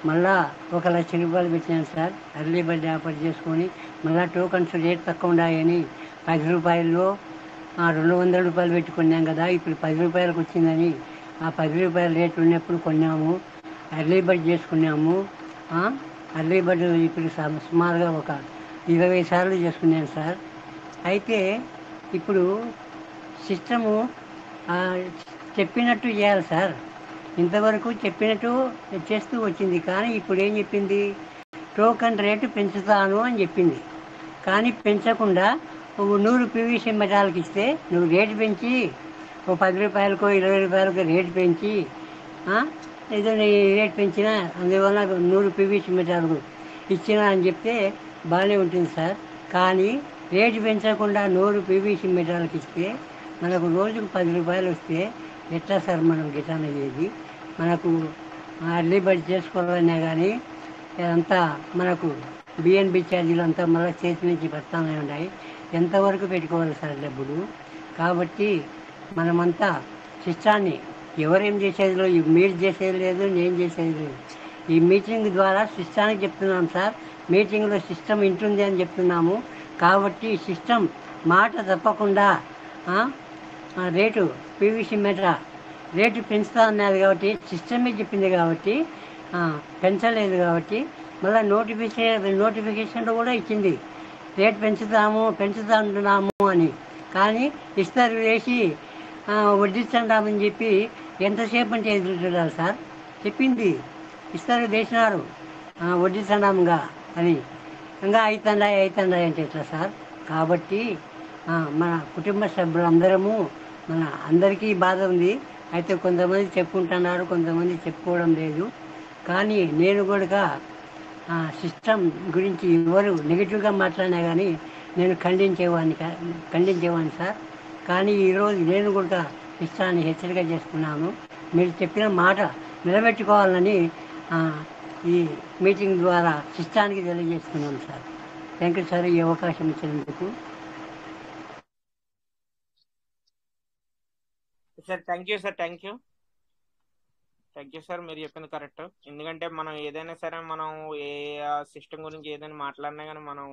మళ్ళా ₹1,00,000 పెట్టినాను సార్. అర్లీ బర్డ్ ఆఫర్ చేసుకొని మళ్ళీ టోకన్స్ రేట్ తక్కువ ఉన్నాయని ₹10లో ₹200 పెట్టుకున్నాం కదా, ఇప్పుడు ₹10 వచ్చిందని ఆ ₹10 రేట్ ఉన్నప్పుడు కొన్నాము. అర్లీ బర్డ్ చేసుకున్నాము. అర్లీ బర్డ్ ఇప్పుడు సుమారుగా ఒక 20 సార్లు చేసుకున్నాను సార్. అయితే ఇప్పుడు సిస్టము చెప్పినట్టు చేయాలి సార్. ఇంతవరకు చెప్పినట్టు చేస్తూ వచ్చింది, కానీ ఇప్పుడు ఏం చెప్పింది, టోకన్ రేటు పెంచుతాను అని చెప్పింది. కానీ పెంచకుండా 100 పీవీసీ మెటాల్కి ఇస్తే నువ్వు రేటు పెంచి ఓ 10 రూపాయలకో 20 రూపాయలకో రేటు పెంచి ఏదో రేటు పెంచినా అందువల్ల 100 పీవీసీ మెటాలకు ఇచ్చినా అని చెప్తే బాగానే ఉంటుంది సార్. కానీ రేటు పెంచకుండా 100 పీవీసీ మెటాల్కి ఇస్తే మనకు రోజుకు 10 రూపాయలు వస్తే ఎట్లా సార్ మనం గిటాన్ అయ్యేది? మనకు అర్లీ బడ్జెట్ చేసుకోవాలన్నా కానీ అంతా మనకు బిఎన్బి ఛార్జీలు అంతా మళ్ళీ చేతి నుంచి పడతానే ఉన్నాయి. ఎంతవరకు పెట్టుకోవాలి సార్ డబ్బులు? కాబట్టి మనమంతా సిస్టాన్ని ఎవరేం చేసేది లేదు, మీరు చేసేది లేదు, నేను చేసేది లేదు. ఈ మీటింగ్ ద్వారా సిస్టానికి చెప్తున్నాం సార్. మీటింగ్లో సిస్టమ్ ఇంటుంది అని చెప్తున్నాము. కాబట్టి సిస్టమ్ మాట తప్పకుండా రేటు పీవీసీ మెట్రా రేటు పెంచుతా అన్నది కాబట్టి సిస్టమే చెప్పింది కాబట్టి పెంచలేదు కాబట్టి మళ్ళీ నోటిఫికేషన్లో కూడా ఇచ్చింది రేటు పెంచుతా అంటున్నాము అని. కానీ ఇస్తారు వేసి వడ్డిస్తామని చెప్పి ఎంతసేపు అంటే ఎదురు చూడాలి సార్? చెప్పింది ఇస్తారు వేసినారు వడ్డిస్తున్నాముగా అని, ఇంకా అవుతుందా అంటే ఎట్లా సార్? కాబట్టి మన కుటుంబ సభ్యులందరము మన అందరికీ బాధ ఉంది. అయితే కొంతమంది చెప్పుకుంటున్నారు, కొంతమంది చెప్పుకోవడం లేదు. కానీ నేను కూడా సిస్టమ్ గురించి ఎవరు నెగిటివ్గా మాట్లాడినా కానీ నేను ఖండించేవాడిని సార్. కానీ ఈరోజు నేను కూడా సిస్టాన్ని హెచ్చరిక చేసుకున్నాను. మీరు చెప్పిన మాట నిలబెట్టుకోవాలని ఈ మీటింగ్ ద్వారా సిస్టానికి తెలియజేస్తున్నాను సార్. థ్యాంక్ యూ సార్ ఈ అవకాశం ఇచ్చినందుకు. Sir thank you sir. Thank you sir. మీరు చెప్పింది కరెక్ట్. ఎందుకంటే మనం ఏదైనా సరే మనం ఏ సిస్టమ్ గురించి ఏదైనా మాట్లాడినా కానీ మనం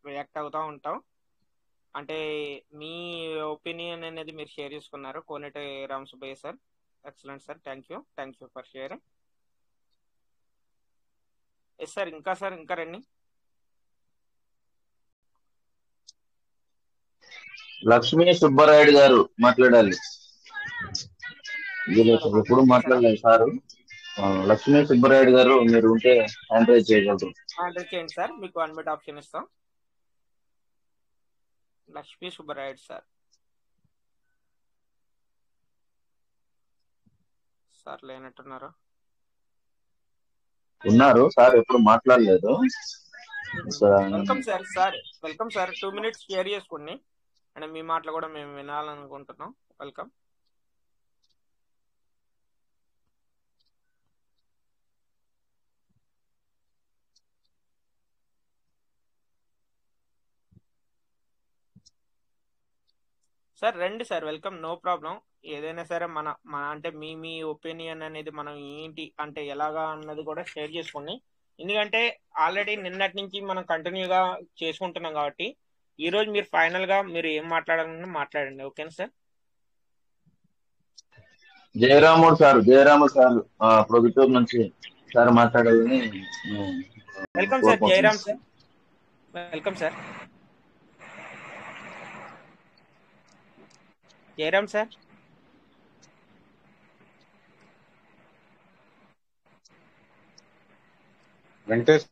రియాక్ట్ అవుతూ ఉంటాం. అంటే మీ ఒపీనియన్ అనేది మీరు షేర్ చేసుకున్నారు. Koneti Ramasubbaiah sir, excellent sir. Thank you for sharing. Yes sir. ఇంకా రండి. లక్ష్మీ సుబ్బరాయుడు గారు మాట్లాడాలి. ఎప్పుడు మాట్లాడలేదు సారు. లక్ష్మీ సుబ్బరాయుడు గారు మీరు ఉంటే హ్యాండ్ రైజ్ చేయగలరు. హ్యాండ్ రైజ్ చేయండి సార్, మీకు అన్మిట్ ఆప్షన్ ఇస్తాం. లక్ష్మీ సుబ్బరాయుడు సార్. సార్ లేనట్టున్నారు. ఉన్నారు సార్, ఎప్పుడు మాట్లాడలేదు. Welcome sir. Welcome sir. 2 minutes share చేసుకోండి. అంటే మీ మాటలు కూడా మేము వినాలనుకుంటున్నాం. వెల్కమ్. సార్ రండి సార్, వెల్కమ్, నో ప్రాబ్లం. ఏదైనా సరే మన అంటే మీ ఒపీనియన్ అనేది మనం ఏంటి అంటే ఎలాగా అన్నది కూడా షేర్ చేసుకోండి. ఎందుకంటే ఆల్రెడీ నిన్నటి నుంచి మనం కంటిన్యూగా చేసుకుంటున్నాం కాబట్టి ఈ రోజు మీరు ఫైనల్ గా మీరు ఏం మాట్లాడాలన్నా మాట్లాడండి. ఓకేనా సార్? జయరాము సార్ ప్రొద్దుటూరు నుంచి సార్ మాట్లాడాలని. Welcome sir. Jayaram sir, welcome sir. Jayaram sir. Venkatesh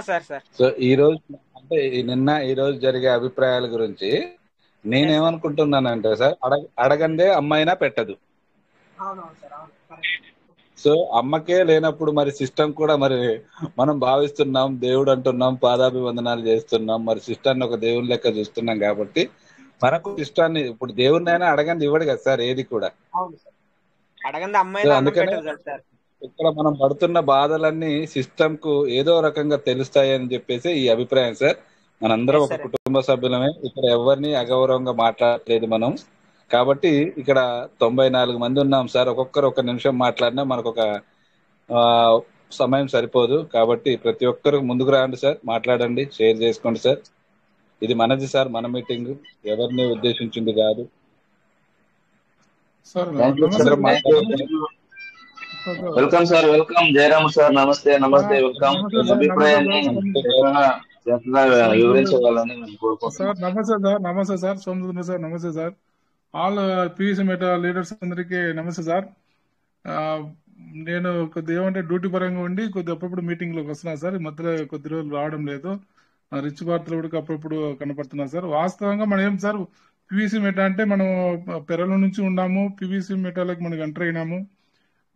sir. So ఈ రోజు అంటే ఈ రోజు జరిగే అభిప్రాయాల గురించి నేనేమనుకుంటున్నానంటే సార్, అడగందే అమ్మాయినా పెట్టదు. సో అమ్మకే లేనప్పుడు మరి సిస్టమ్ కూడా మరి మనం భావిస్తున్నాం, దేవుడు అంటున్నాం, పాదాభివందనాలు చేస్తున్నాం, మరి సిస్టాన్ని ఒక దేవుని లెక్క చూస్తున్నాం. కాబట్టి మనకు సిస్టాన్ని ఇప్పుడు దేవుడినైనా అడగంది ఇవ్వడు కదా సార్ ఏది కూడా. అందుకనే ఇక్కడ మనం పడుతున్న బాధలన్నీ సిస్టమ్ కు ఏదో రకంగా తెలుస్తాయి అని చెప్పేసి ఈ అభిప్రాయం సార్. మనందరం ఒక కుటుంబ సభ్యులమే, ఇక్కడ ఎవరిని అగౌరవంగా మాట్లాడలేదు మనం. కాబట్టి ఇక్కడ 94 మంది ఉన్నాం సార్. ఒక్కొక్కరు 1 నిమిషం మాట్లాడినా మనకు ఒక సమయం సరిపోదు. కాబట్టి ప్రతి ఒక్కరు ముందుకు రండి సార్, మాట్లాడండి, షేర్ చేసుకోండి సార్. ఇది మనది సార్, మన మీటింగ్, ఎవరిని ఉద్దేశించింది కాదు. Welcome sir, welcome Jayaram sir. నమస్తే, నమస్తే, వెల్కమ్. నమస్తే మీ సార్. నమస్తే అభిప్రాయాన్ని సార్. చక్కగా వివరించగలని నేను కోరుకుంటున్నాను. సార్ నమస్తే సార్. నమస్తే సార్. సోమసుందర్ సార్. నమస్తే sir. All PVC meta leaders అందరికీ నమస్తే సార్. నేను కొద్దిగా ఏమంటే డ్యూటీ పరంగా ఉండి కొద్ది అప్పుడప్పుడు మీటింగ్ లోకి వస్తున్నాను సార్. ఈ మధ్యలో కొద్ది రోజులు రావడం లేదు. రిచ్ భారత్లో కూడా అప్పుడప్పుడు కనపడుతున్నా సార్. వాస్తవంగా మనం ఏం సార్, పీవీసీ మెటా అంటే మనం పెరల నుంచి ఉన్నాము, పీవీసీ మెటాలోకి మనం ఎంటర్ అయినాము.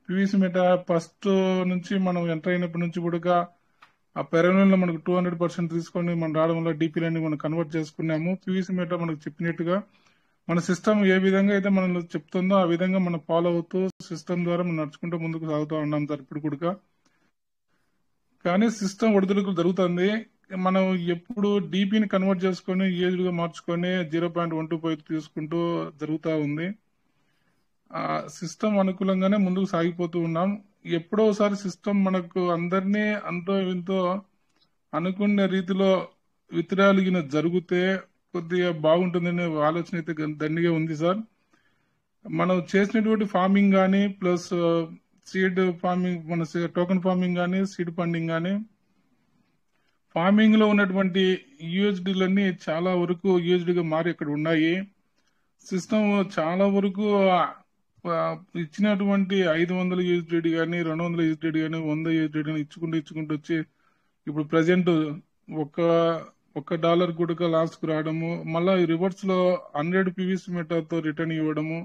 పీవీసీ మెటా ఫస్ట్ నుంచి మనం ఎంటర్ అయినప్పటి నుంచి కూడా ఆ పెరలలో మనకు 200% తీసుకొని మనం రావడం వల్ల డీపీలన్నీ మనం కన్వర్ట్ చేసుకున్నాము. పీవీసీ మెటా మనకు చెప్పినట్టుగా మన సిస్టమ్ ఏ విధంగా అయితే మనం చెప్తుందో ఆ విధంగా మనం ఫాలో అవుతూ సిస్టమ్ ద్వారా మనం నడుచుకుంటూ ముందుకు సాగుతూ ఉన్నాం సార్ ఇప్పుడు కూడా. కానీ సిస్టమ్ ఒడిదుడుకులు జరుగుతుంది. మనం ఎప్పుడు డీపీని కన్వర్ట్ చేసుకొని ఏజ్గా మార్చుకొని 0.125 తీసుకుంటూ జరుగుతూ ఉంది. సిస్టమ్ అనుకూలంగానే ముందుకు సాగిపోతూ ఉన్నాం. ఎప్పుడో ఒకసారి సిస్టమ్ మనకు అందరినీ అంతో ఇంతో అనుకునే రీతిలో విత్డ్రాయల్ జరిగితే కొద్దిగా బాగుంటుందనే ఆలోచన అయితే దండిగా ఉంది సార్. మనం చేసినటువంటి ఫార్మింగ్ కానీ ప్లస్ సీడ్ ఫార్మింగ్, మన టోకెన్ ఫార్మింగ్ కానీ సీడ్ ఫండింగ్ కానీ, ఫార్మింగ్ లో ఉన్నటువంటి యూఎస్డీలన్నీ చాలా వరకు యూఎస్డీగా మారి ఇక్కడ ఉన్నాయి. సిస్టమ్ చాలా వరకు ఇచ్చినటువంటి 500 యూఎస్డీ కానీ 200 యూఎస్డీ కానీ 100 యూఎస్డీ కానీ ఇచ్చుకుంటూ వచ్చి ఇప్పుడు ప్రజెంట్ $1 కూడా లాస్ కు రావడము, మళ్ళీ రివర్స్ లో 100 పీవీసీ మెటాతో రిటర్న్ ఇవ్వడము,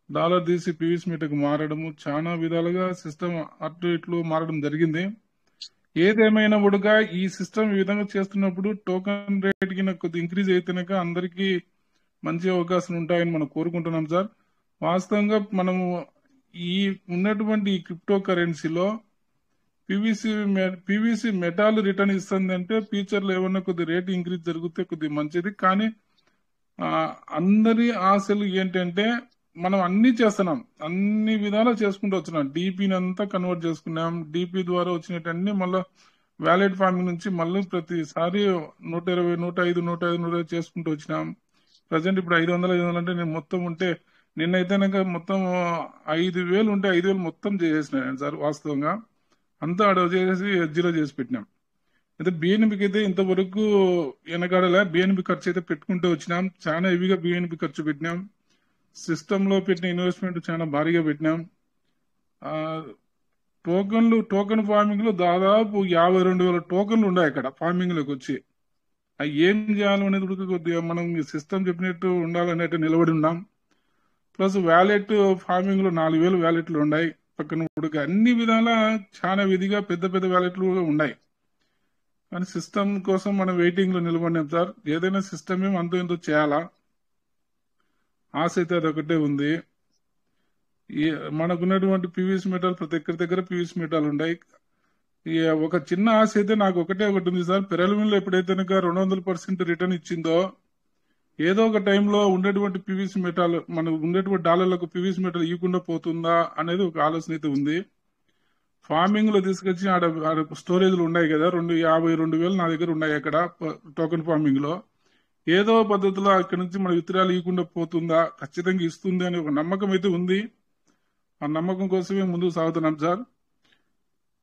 $1 తీసి పీవీసీ మెటాకు మారడము, చాలా విధాలుగా సిస్టమ్ అటు ఇట్లు మారడం జరిగింది. ఏదేమైనా కూడా ఈ సిస్టమ్ ఈ విధంగా చేస్తున్నప్పుడు టోకెన్ రేట్ కి కొద్దిగా ఇంక్రీజ్ అయితేనక అందరికీ మంచి అవకాశాలు ఉంటాయని మనం కోరుకుంటున్నాం సార్. వాస్తవంగా ఈ ఉన్నటువంటి ఈ క్రిప్టో కరెన్సీలో పీవీసీ మెటాల్ రిటర్న్ ఇస్తుందంటే ఫ్యూచర్ లో ఏమన్నా కొద్ది రేట్ ఇంక్రీజ్ జరిగితే కొద్ది మంచిది. కానీ అందరి ఆశలు ఏంటంటే మనం అన్ని చేస్తున్నాం, అన్ని విధాలా చేసుకుంటూ వచ్చినాం. డీపీని అంతా కన్వర్ట్ చేసుకున్నాం. డీపీ ద్వారా వచ్చినట్టు మళ్ళీ వ్యాలెట్ ఫార్మింగ్ నుంచి మళ్ళీ ప్రతిసారి 120, 105 చేసుకుంటూ వచ్చినాం. ప్రజెంట్ ఇప్పుడు 500 అంటే నేను మొత్తం ఉంటే నిన్నైతే మొత్తం 5,000 ఉంటే 5,000 మొత్తం చేసేసినాను సార్. వాస్తవంగా అంతా అడవ చేసి జీరో చేసి పెట్టినాం. అయితే బిఎన్బికి అయితే ఇంతవరకు వెనకాడలే. బిఎన్బి ఖర్చు అయితే పెట్టుకుంటూ వచ్చినాం. చాలా హెవీగా బిఎన్బి ఖర్చు పెట్టినాం. సిస్టమ్ లో పెట్టిన ఇన్వెస్ట్మెంట్ చాలా భారీగా పెట్టినాం. టోకెన్ ఫార్మింగ్ లో దాదాపు 52,000 టోకెన్లు ఉన్నాయి అక్కడ ఫార్మింగ్ లోకి వచ్చి. అవి ఏం చేయాలనేది కూడా కొద్దిగా మనం సిస్టమ్ చెప్పినట్టు ఉండాలనేట్టు నిలబడి ఉన్నాం. ప్లస్ వ్యాలెట్ ఫార్మింగ్ లో 4,000 వ్యాలెట్లు ఉన్నాయి పక్కన కూడా. అన్ని విధాల చాలా విధిగా పెద్ద వ్యాలెట్లు ఉన్నాయి. కానీ సిస్టమ్ కోసం మనం వెయిటింగ్ లో నిలబడినాం సార్. ఏదైనా సిస్టమ్ ఏమో అంతో ఎంతో చేయాలా, ఆశ అయితే అదొకటే ఉంది. మనకున్నటువంటి పీవీసీ మెటాల్ ప్రతి ఒక్కరి దగ్గర పీవీసీ మెటాల్ ఉన్నాయి. ఒక చిన్న ఆశ అయితే నాకు ఒకటి ఉంది సార్. పెరల్విన్లో ఎప్పుడైతే 200% రిటర్న్ ఇచ్చిందో ఏదో ఒక టైంలో ఉండేటువంటి పీవీసీ మెటాల్ మనకు ఉండేటువంటి డాలర్లకు పీవీసీ మెటాల్ ఇవ్వకుండా పోతుందా అనేది ఒక ఆలోచన అయితే ఉంది. ఫార్మింగ్ లో తీసుకొచ్చి ఆడ స్టోరేజ్లు ఉన్నాయి కదా, 52,000 నా దగ్గర ఉన్నాయి అక్కడ టోకెన్ ఫార్మింగ్ లో. ఏదో పద్ధతిలో అక్కడి నుంచి మన విత్తనాలు ఇవ్వకుండా పోతుందా, ఖచ్చితంగా ఇస్తుంది అనే ఒక నమ్మకం అయితే ఉంది. ఆ నమ్మకం కోసమే ముందుకు సాగుతున్నాం సార్.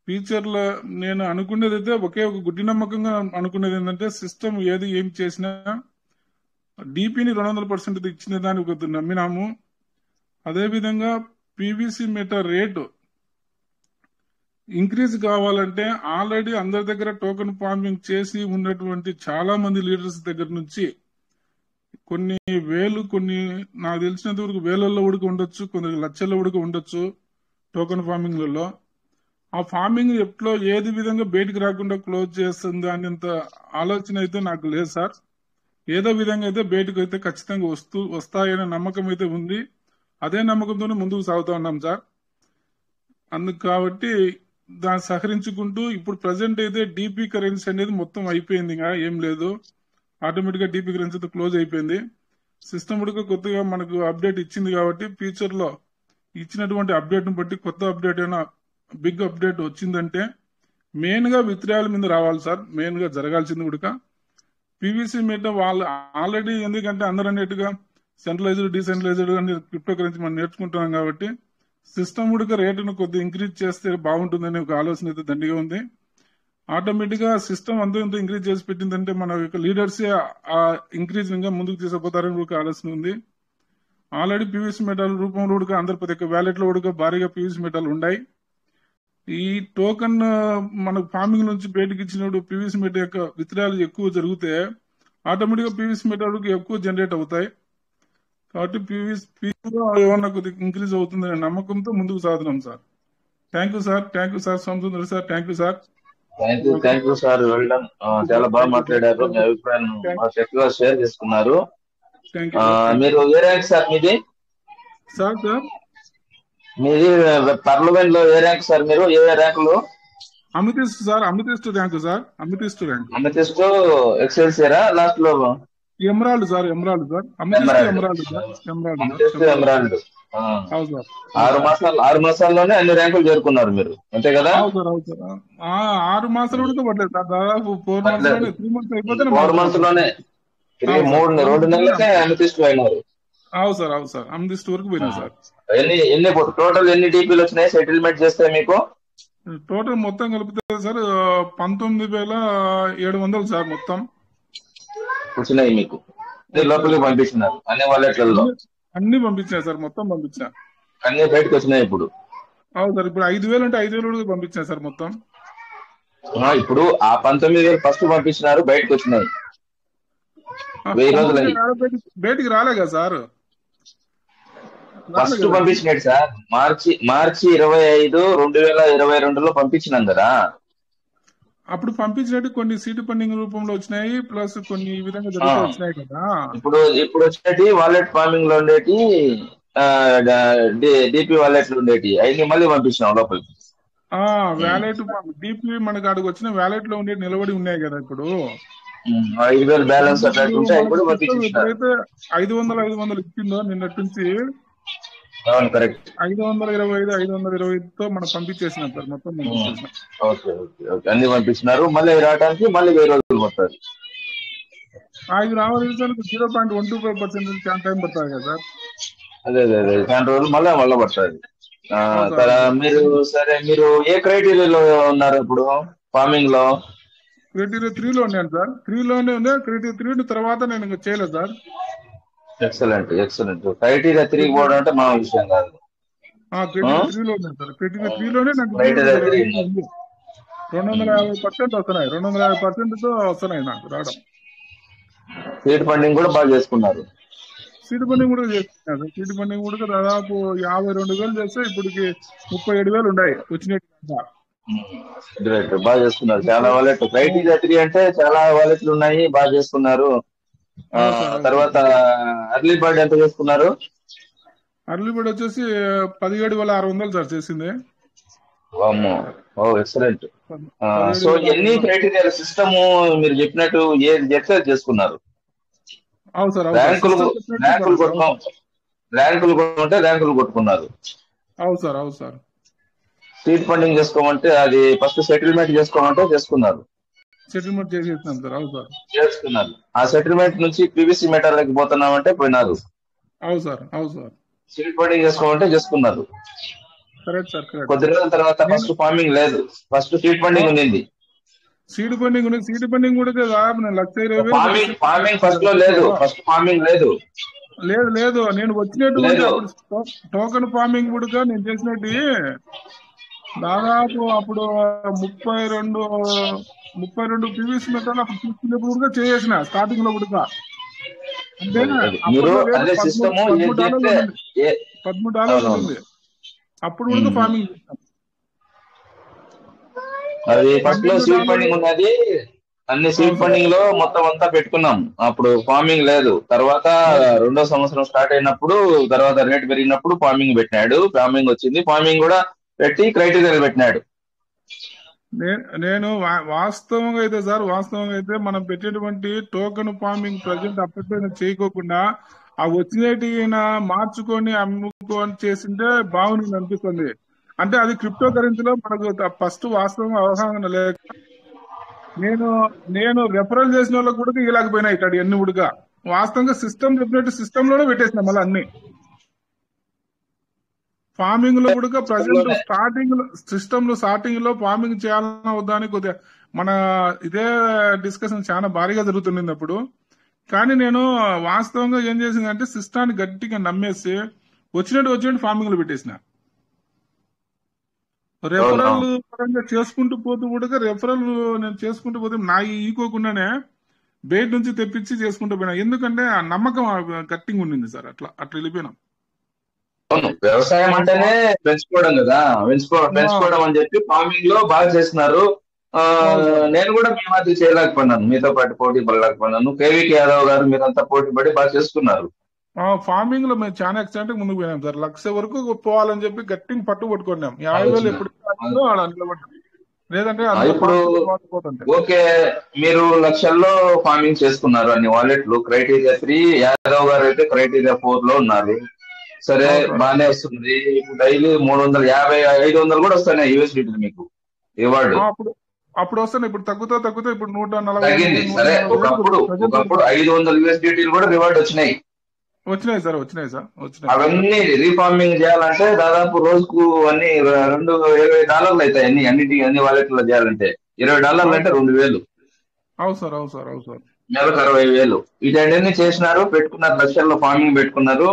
ఫ్యూచర్ లో నేను అనుకునేది అయితే ఒకే ఒక గుడ్డి నమ్మకంగా అనుకునేది ఏంటంటే సిస్టమ్ ఏం చేసినా డీపీని 200% ఇచ్చిన దాన్ని ఒక నమ్మినాము. అదేవిధంగా పీవీసీ మెటా రేటు ఇంక్రీజ్ కావాలంటే ఆల్రెడీ అందరి దగ్గర టోకెన్ ఫార్మింగ్ చేసి ఉన్నటువంటి చాలా మంది లీడర్స్ దగ్గర నుంచి కొన్ని నాకు తెలిసినంత వరకు వేలల్లో ఉడక ఉండొచ్చు, కొన్ని లక్షల్లో ఉడక ఉండొచ్చు టోకెన్ ఫార్మింగ్లలో. ఆ ఫార్మింగ్ ఎట్లో ఏది విధంగా బయటకు రాకుండా క్లోజ్ చేస్తుంది అనేంత ఆలోచన అయితే నాకు లేదు సార్. ఏదో విధంగా అయితే బయటకు అయితే ఖచ్చితంగా వస్తాయనే నమ్మకం అయితే ఉంది. అదే నమ్మకంతోనే ముందుకు సాగుతా ఉన్నాం సార్. అందుకు కాబట్టి దాన్ని సహకరించుకుంటూ ఇప్పుడు ప్రజెంట్ అయితే డీపీ కరెన్సీ అనేది మొత్తం అయిపోయింది. ఇంకా ఏం లేదు, ఆటోమేటిక్ గా డీపీ కరెన్సీ అయితే క్లోజ్ అయిపోయింది. సిస్టమ్ కూడా కొత్తగా మనకు అప్డేట్ ఇచ్చింది కాబట్టి ఫ్యూచర్ లో ఇచ్చినటువంటి అప్డేట్ ను బట్టి కొత్త అప్డేట్ అయినా బిగ్ అప్డేట్ వచ్చిందంటే మెయిన్ గా విత్డ్రాయల్ మీద రావాలి సార్. మెయిన్ గా జరగాల్సింది కూడా పీవీసీ మెటా వాళ్ళు ఆల్రెడీ, ఎందుకంటే అందరూ అన్నట్టుగా సెంట్రలైజ్డ్ డీసెంట్రలైజ్డ్ అని క్రిప్టో కరెన్సీ మనం నేర్చుకుంటున్నాం కాబట్టి సిస్టమ్ ఉడక రేటును కొద్దిగా ఇంక్రీజ్ చేస్తే బాగుంటుందనే ఒక ఆలోచన అయితే దండిగా ఉంది. ఆటోమేటిక్ గా సిస్టమ్ అంతా ఇంక్రీజ్ చేసి పెట్టిందంటే మన యొక్క లీడర్స్ ఆ ఇంక్రీజ్ ఇంకా ముందుకు తీసుకుపోతారని ఒక ఆలోచన ఉంది. ఆల్రెడీ పీవీసీ మెటల్ రూపంలో కూడా అందరి ప్రతి ఒక్క వ్యాలెట్ లో కూడా భారీగా పీవీసీ మెటల్ ఉన్నాయి. ఈ టోకన్ మనకు ఫార్మింగ్ నుంచి బయటకి ఇచ్చినప్పుడు పీవీసీ మెటల్ యొక్క విత్డ్రాలు ఎక్కువ జరిగితే ఆటోమేటిక్ గా పీవీసీ మెటల్ ఎక్కువ జనరేట్ అవుతాయి. కాబట్టి పీవీసీ ఏమన్నా కొద్దిగా ఇంక్రీజ్ అవుతుందనే నమ్మకంతో ముందుకు సాగుతున్నాం sir. Thank you sir Somasundar sir, thank you sir. Thank you sir, well done. చాలా బాగా మాట్లాడారు, మీ అభిప్రాయం చక్కగా షేర్ చేసుకున్నారు. మీరు ఏ ర్యాంక్ సార్ మీది? సార్ మీది పార్లమెంట్ లో ఏ ర్యాంక్ సార్? మీరు ఏ ర్యాంకులు? Amethyst sir, amethyst rank sir, amethyst rank. Amethyst ఎక్సెల్సియరా లాస్ట్ లో? Emerald sir, emerald sir, amethyst emerald sir, emerald. అవును సార్. 6 మాసాల్లోనే అన్ని ర్యాంకులు చేరుకున్నారు మీరు, అంతే కదా? అవును సార్. 6 మాసాలు కూడా పడలేదు సార్, దాదాపు 4 మంత్స్ లోనే 3 మంత్స్ అయిపోతే 4 మంత్స్ లోనే 2 నెలలకే అమితిస్ట్ అయినారు. అవును సార్, అమితిస్ట్ వరకు పోయినా సార్. ఎన్ని టోటల్ ఎన్ని డీపీలు వచ్చినాయి సెటిల్మెంట్ చేస్తే మీకు? టోటల్ మొత్తం కలిపితే సార్ 19,700 సార్ మొత్తం వచ్చినాయి మీకు. లోపలికి పంపించినారు అన్ని వాలెట్లలో? అన్ని పంపించాయి సార్, మొత్తం పంపించా. అన్ని బయటకు వచ్చినాయి ఇప్పుడు? అవును సార్, ఇప్పుడు 5,000 అంటే 5,000 పంపించాయి సార్ మొత్తం. ఇప్పుడు ఆ 19,000 ఫస్ట్ పంపించినారు, బయటకు వచ్చినాయి. 1000 రోజులు బయటికి రాలే కదా సార్? ఫస్ట్ పంపించినాడు సార్, మార్చి 25, 2022లో పంపించినాం కదా. అప్పుడు పంపించినట్టు కొన్ని సీటు ఫండింగ్ రూపంలో వచ్చినాయి, ప్లస్ కొన్ని ఈ విధంగా జరుగుతూ వచ్చినాయి కదా. ఇప్పుడు వచ్చినట్టు వాలెట్ ఫార్మింగ్ లో ఉండేటి, డిపి వాలెట్లు ఉండేటి అన్ని మళ్ళీ పంపించినాం లోపలికి. వ్యాలెట్ డిపి మనకు అక్కడికి వచ్చిన వ్యాలెట్ లో ఉండే నిలబడి ఉన్నాయి కదా. ఇప్పుడు 5,000 బ్యాలెన్స్ ఎప్పుడైతే 500 ఇచ్చిందో నిన్నటి నుంచి, కరెక్ట్ 525తో మనం పంపించేసినాం సార్, మొత్తం పంపించేసినాం. అన్ని పంపించినారు, మళ్ళీ రావడానికి మళ్ళీ 1000 రోజులు పడుతుంది. ఇది రావాలి సార్ 0.125% చాలా టైం పడుతుంది కదా సార్. అదే చాలా రోజులు మళ్ళీ పడుతుంది. మీరు ఏ క్రైటీరియాలో ఉన్నారు ఇప్పుడు ఫార్మింగ్ లో? క్రైటీరియా 3లో ఉన్నాను సార్. 3లోనే ఉంది. క్రైటీరియా 3 తర్వాత నేను ఇంకా చేయలేదు సార్. ఎక్సలెంట్. క్రైటీరియా 3 పోవడం అంటే మా విషయం కాదు. క్రైటీరియా 3లో ఉన్నాను సార్. క్రైటీరియా 3లోనే నాకు 250% వస్తున్నాయి. 250%తో వస్తున్నాయి నాకు రావడం. సీడ్ ఫండింగ్ కూడా బాగా చేసుకున్నారు? సీడ్ ఫండింగ్ కూడా చేస్తున్నారు. సీడ్ ఫండింగ్ కూడా దాదాపు 52,000 చేస్తే ఇప్పటికి 37,000 ఉన్నాయి వచ్చినట్టు. బాగా చేసుకున్నారు చాలా వాలెట్. క్రైటీరియా 3 అంటే చాలా వాలెట్లు ఉన్నాయి, బాగా చేసుకున్నారు. తర్వాత అర్లీ బర్డ్ ఎంత చేసుకున్నారు? అర్లీ బర్డ్ వచ్చేసి 17,600 సార్ చేసింది. ఎక్సలెంట్. సో ఎన్ని క్రైటీరియా సిస్టమ్ మీరు చెప్పినట్టు ఎక్సైజ్ చేసుకున్నారు? అవును సార్. ర్యాంకులు కొట్టుకున్నారు? అవును సార్. సీడ్ ఫండింగ్ చేసుకోమంటే అది ఫస్ట్ సెటిల్మెంట్ చేసుకోమంటే చేసుకున్నారు? సెటిల్మెంట్ చేసేస్తున్నాం సార్. అవును సార్, చేసుకున్నారు. ఆ సెటిల్మెంట్ నుంచి పీవీసీ మెటల్ లకి పోతున్నామంటే పోయినారు? అవును సార్. సీడ్ ఫండింగ్ చేసుకోమంటే చేసుకున్నారు? Correct sir. కొద్ది రోజుల తర్వాత ఫస్ట్ ఫార్మింగ్ లేదు, ఫస్ట్ సీడ్ ఫండింగ్ ఉంది. సీడ్ ఫండింగ్ కూడా ₹1,20,000. ఫార్మింగ్ ఫస్ట్ లో లేదు, ఫస్ట్ ఫార్మింగ్ లేదు. నేను వచ్చినట్టు టోకన్ ఫార్మింగ్ కూడా నేను చేసినట్టు దాదాపు అప్పుడు 32 పీవీసీ మెటల్ అప్పుడు తీసుకునేప్పుడు కూడా చేసిన స్టార్టింగ్ లో కూడా. అంటే $13 ఉంది అప్పుడు కూడా ఫార్మింగ్ చేస్తాం. అది ఫస్ట్ లో సీడ్ ఫండింగ్ ఉన్నది, అన్ని సీడ్ ఫండింగ్ లో మొత్తం అంతా పెట్టుకున్నాం. అప్పుడు ఫార్మింగ్ లేదు. తర్వాత 2వ సంవత్సరం స్టార్ట్ అయినప్పుడు, తర్వాత రేట్ పెరిగినప్పుడు ఫార్మింగ్ పెట్టినాడు. ఫార్మింగ్ వచ్చింది, ఫార్మింగ్ కూడా పెట్టి క్రైటీరియా పెట్టినాడు. నేను వాస్తవంగా అయితే మనం పెట్టేటువంటి టోకెన్ ఫార్మింగ్ ప్రజెంట్ అప్పట్లో చేయకోకుండా ఆ వచ్చినట్టు మార్చుకొని అమ్ముకొని చేసింటే బాగుంది అనిపిస్తుంది. అంటే అది క్రిప్టో కరెన్సీలో మనకు ఫస్ట్ వాస్తవంగా అవగాహన లేక నేను రెఫరల్ చేసిన వాళ్ళకి కూడా ఇలాగపోయినాయి ఇక్కడ ఎన్ని ఉడక. వాస్తవంగా సిస్టమ్ చెప్పినట్టు సిస్టమ్ లోనే పెట్టేసిన మళ్ళీ అన్ని. ఫార్మింగ్ లో కూడా ప్రజెంట్ స్టార్టింగ్ లో ఫార్మింగ్ చేయాలన్నా వద్దా అని కొద్దిగా మన ఇదే డిస్కషన్ చాలా భారీగా జరుగుతుంది అప్పుడు. కానీ నేను వాస్తవంగా ఏం చేసిందంటే సిస్టాన్ని గట్టిగా నమ్మేసి వచ్చినట్టు ఫార్మింగ్ లో పెట్టేసిన. రెఫరల్ పరంగా చేసుకుంటూ పోతూ కూడా నేను చేసుకుంటూ పోతే నా ఈకోకుండానే బయట నుంచి తెప్పించి చేసుకుంటూ పోయినా. ఎందుకంటే ఆ నమ్మకం గట్టిగా ఉండింది సార్. అట్లా వెళ్ళిపోయినాం. వ్యవసాయం అంటేనే పెంచుకోవడం కదా, పెంచుకోవడం అని చెప్పి ఫార్మింగ్ లో బాగా చేస్తున్నారు. నేను కూడా మీ మధ్య చేయలేకపోయినాను, మీతో పాటు పోటీ పడలేకపోయినాను. కేవీకే యాదవ్ గారు మీరంతా పోటీ పడి బాగా చేసుకున్నారు. ఫార్మింగ్ లో మేము చాలా ఎక్సైట్ ముందుకు పోయినాం సార్. 1,00,000 వరకు పోవాలని చెప్పి గట్టిగా పట్టుబట్టుకున్నాం. 50,000 ఎప్పుడు లేదంటే ఇప్పుడు ఓకే, మీరు లక్షల్లో ఫార్మింగ్ చేసుకున్నారు అన్ని వాలెట్లు. క్రైటీరియా 3, యాదవ్ గారు అయితే క్రైటీరియా 4 లో ఉన్నారు. సరే, బాగానే వస్తుంది. ఇప్పుడు డైలీ 350, 500 కూడా వస్తున్నాయి USDT మీకు రివార్డు. అప్పుడు వస్తాయి, ఇప్పుడు తగ్గుతా ఇప్పుడు 140 తగ్గింది. సరే, ఒకప్పుడు 500 USDT కూడా రివార్డ్ వచ్చినాయి సార్. అవన్నీ రీఫార్మింగ్ చేయాలంటే దాదాపు రోజుకు అన్ని $20 అవుతాయి. అన్ని వాలెట్లో చేయాలంటే $20 అంటే 2,000. అవును సార్. నెలకు 60,000. ఇటన్నీ చేసినారు, పెట్టుకున్నారు, లక్షల్లో ఫార్మింగ్ పెట్టుకున్నారు.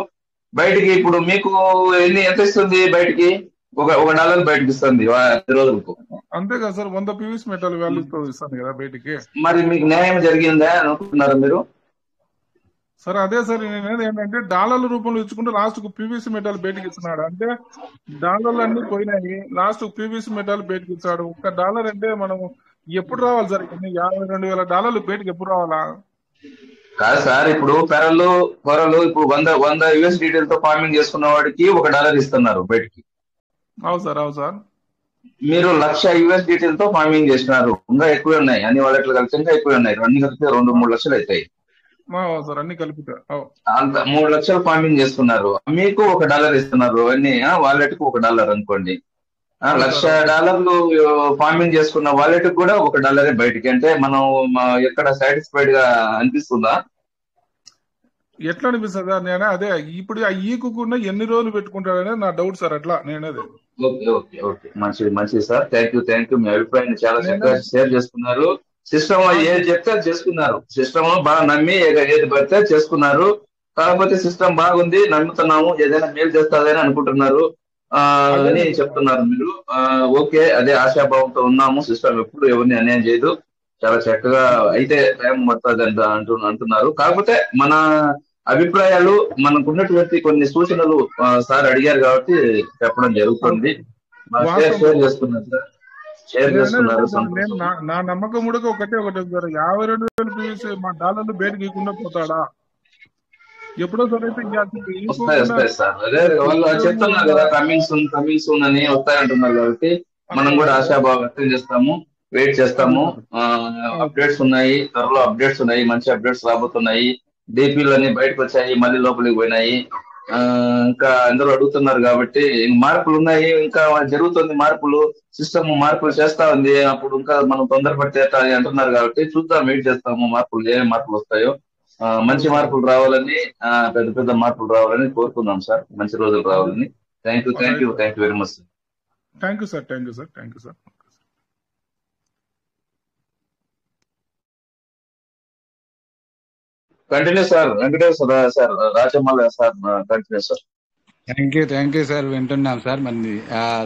బయటికి ఇప్పుడు మీకు ఎంత ఇస్తుంది? బయటికి $1 బయటకి ఇస్తుంది రోజులకు. అంతే కదా సార్. 100 PVC మెటల్ వాల్యూ ఇస్తాను కదా బయటికి. మరి మీకు న్యాయం జరిగిందా అనుకుంటున్నారా మీరు? సార్ అదే సార్, నేను ఏంటంటే డాలర్ల రూపంలో ఇచ్చుకుంటే లాస్ట్ కు PVC మెటల్ బయటకి ఇస్తున్నాడు. అంటే డాలర్లు అన్ని పోయినాయి, లాస్ట్ PVC మెటల్ బయటకి ఇచ్చాడు. $1 అంటే మనం ఎప్పుడు రావాలి సార్? $52,000 బయటకి ఎప్పుడు రావాలా? కాదు సార్, ఇప్పుడు పొరలు ఇప్పుడు 100 USDT తో ఫార్మింగ్ చేసుకున్న వాడికి $1 ఇస్తున్నారు బయటికి. అవును సార్. మీరు 1,00,000 USDT తో ఫార్మింగ్ చేసినారు, ఇంకా ఎక్కువ ఉన్నాయి. అన్ని వాలెట్లు కలిసి ఇంకా ఎక్కువ ఉన్నాయి. అన్ని కలిపితే 2-3 లక్షలు అవుతాయి సార్. అన్ని కలిపితే అంత 3 లక్షలు ఫార్మింగ్ చేసుకున్నారు, మీకు $1 ఇస్తున్నారు. అన్ని వాలెట్ కు $1 అనుకోండి. $1,00,000 ఫార్మింగ్ చేసుకున్న వాలెట్ కూడా $1 బయటికి. అంటే మనం ఎక్కడ సాటిస్ఫైడ్ గా అనిపిస్తుందా? ఎట్లా అనిపిస్తుంది? నేను అదే ఇప్పుడు ఈకుకుండా ఎన్ని రోజులు పెట్టుకుంటాడనేది నా డౌట్ సార్. అట్లా నేనదే. ఓకే, మంచిది సార్. Thank you. మీ అభిప్రాయాన్ని చాలా చక్కగా షేర్ చేసుకున్నారు. సిస్టమ్ ఏది చెప్తే అది చేసుకున్నారు. సిస్టమ్ బాగా నమ్మి ఏది పడితే చేసుకున్నారు. కాకపోతే సిస్టమ్ బాగుంది, నమ్ముతున్నాము, ఏదైనా మేలు చేస్తాదని అనుకుంటున్నారు అని చెప్తున్నారు మీరు. ఓకే, అదే ఆశాభావంతో ఉన్నాము. సిస్టమ్ ఎప్పుడు ఎవరిని అన్యాయం చేయదు, చాలా చక్కగా. అయితే టైం పడుతుంది అంటున్నారు. కాకపోతే మన అభిప్రాయాలు, మనకున్నటువంటి కొన్ని సూచనలు సార్ అడిగారు కాబట్టి చెప్పడం జరుగుతుంది. షేర్ చేసుకున్నారు సార్. నా నమ్మకం కూడా ఒకటే సార్. 52,000 PVC మా డాలర్లు బయటకి ఇవ్వకుండా పోతాడా? ఎప్పుడో సార్ అయితే వస్తాయి సార్. అదే వాళ్ళు చెప్తున్నారు కదా, కమింగ్ సూన్ అని వస్తాయంటున్నారు. కాబట్టి మనం కూడా ఆశాభావం వ్యక్తం చేస్తాము, వెయిట్ చేస్తాము. అప్డేట్స్ ఉన్నాయి, త్వరలో అప్డేట్స్ ఉన్నాయి, మంచి అప్డేట్స్ రాబోతున్నాయి. DPలు అన్ని బయటకు వచ్చాయి, మళ్ళీ లోపలికి పోయినాయి. ఇంకా అందరూ అడుగుతున్నారు కాబట్టి మార్పులు ఉన్నాయి, ఇంకా జరుగుతుంది మార్పులు. సిస్టమ్ మార్పులు చేస్తా ఉంది. అప్పుడు ఇంకా మనం తొందరపడితే అంటున్నారు కాబట్టి చూద్దాం, వెయిట్ చేస్తాము. మార్పులు ఏమేమి మార్పులు వస్తాయో మంచి మార్పులు రావాలని, పెద్ద మార్పులు రావాలని కోరుకుందాం సార్. మంచి రోజులు రావాలని. Thank you very much sir. Thank you sir. Continue sir. Venkateswara sir, Rajamalla sir, continue sir. Thank you sir. వింటున్నాం సార్. మరి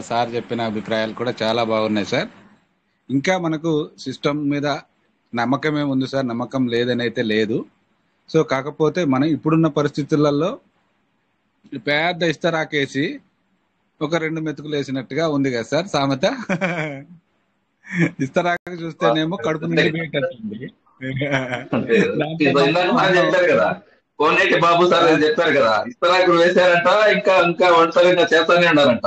సార్ చెప్పిన అభిప్రాయాలు కూడా చాలా బాగున్నాయి సార్. ఇంకా మనకు సిస్టమ్ మీద నమ్మకమే ఉంది సార్, నమ్మకం లేదని అయితే లేదు. సో కాకపోతే మనం ఇప్పుడున్న పరిస్థితులలో పెద్ద ఇస్తరాకేసి ఒక 2 మెతుకులు వేసినట్టుగా ఉంది కదా సార్ సామెత. ఇస్తరాకు చూస్తేనేమో కడుపు నిండి పోయేటట్టుంది. చెప్పారు కదా, కోనేటి బాబు సార్ చెప్పారు కదా, ఇస్తరాకులు వేసారంట, ఇంకా వంటసరిగా చేస్తానే ఉన్నారంట.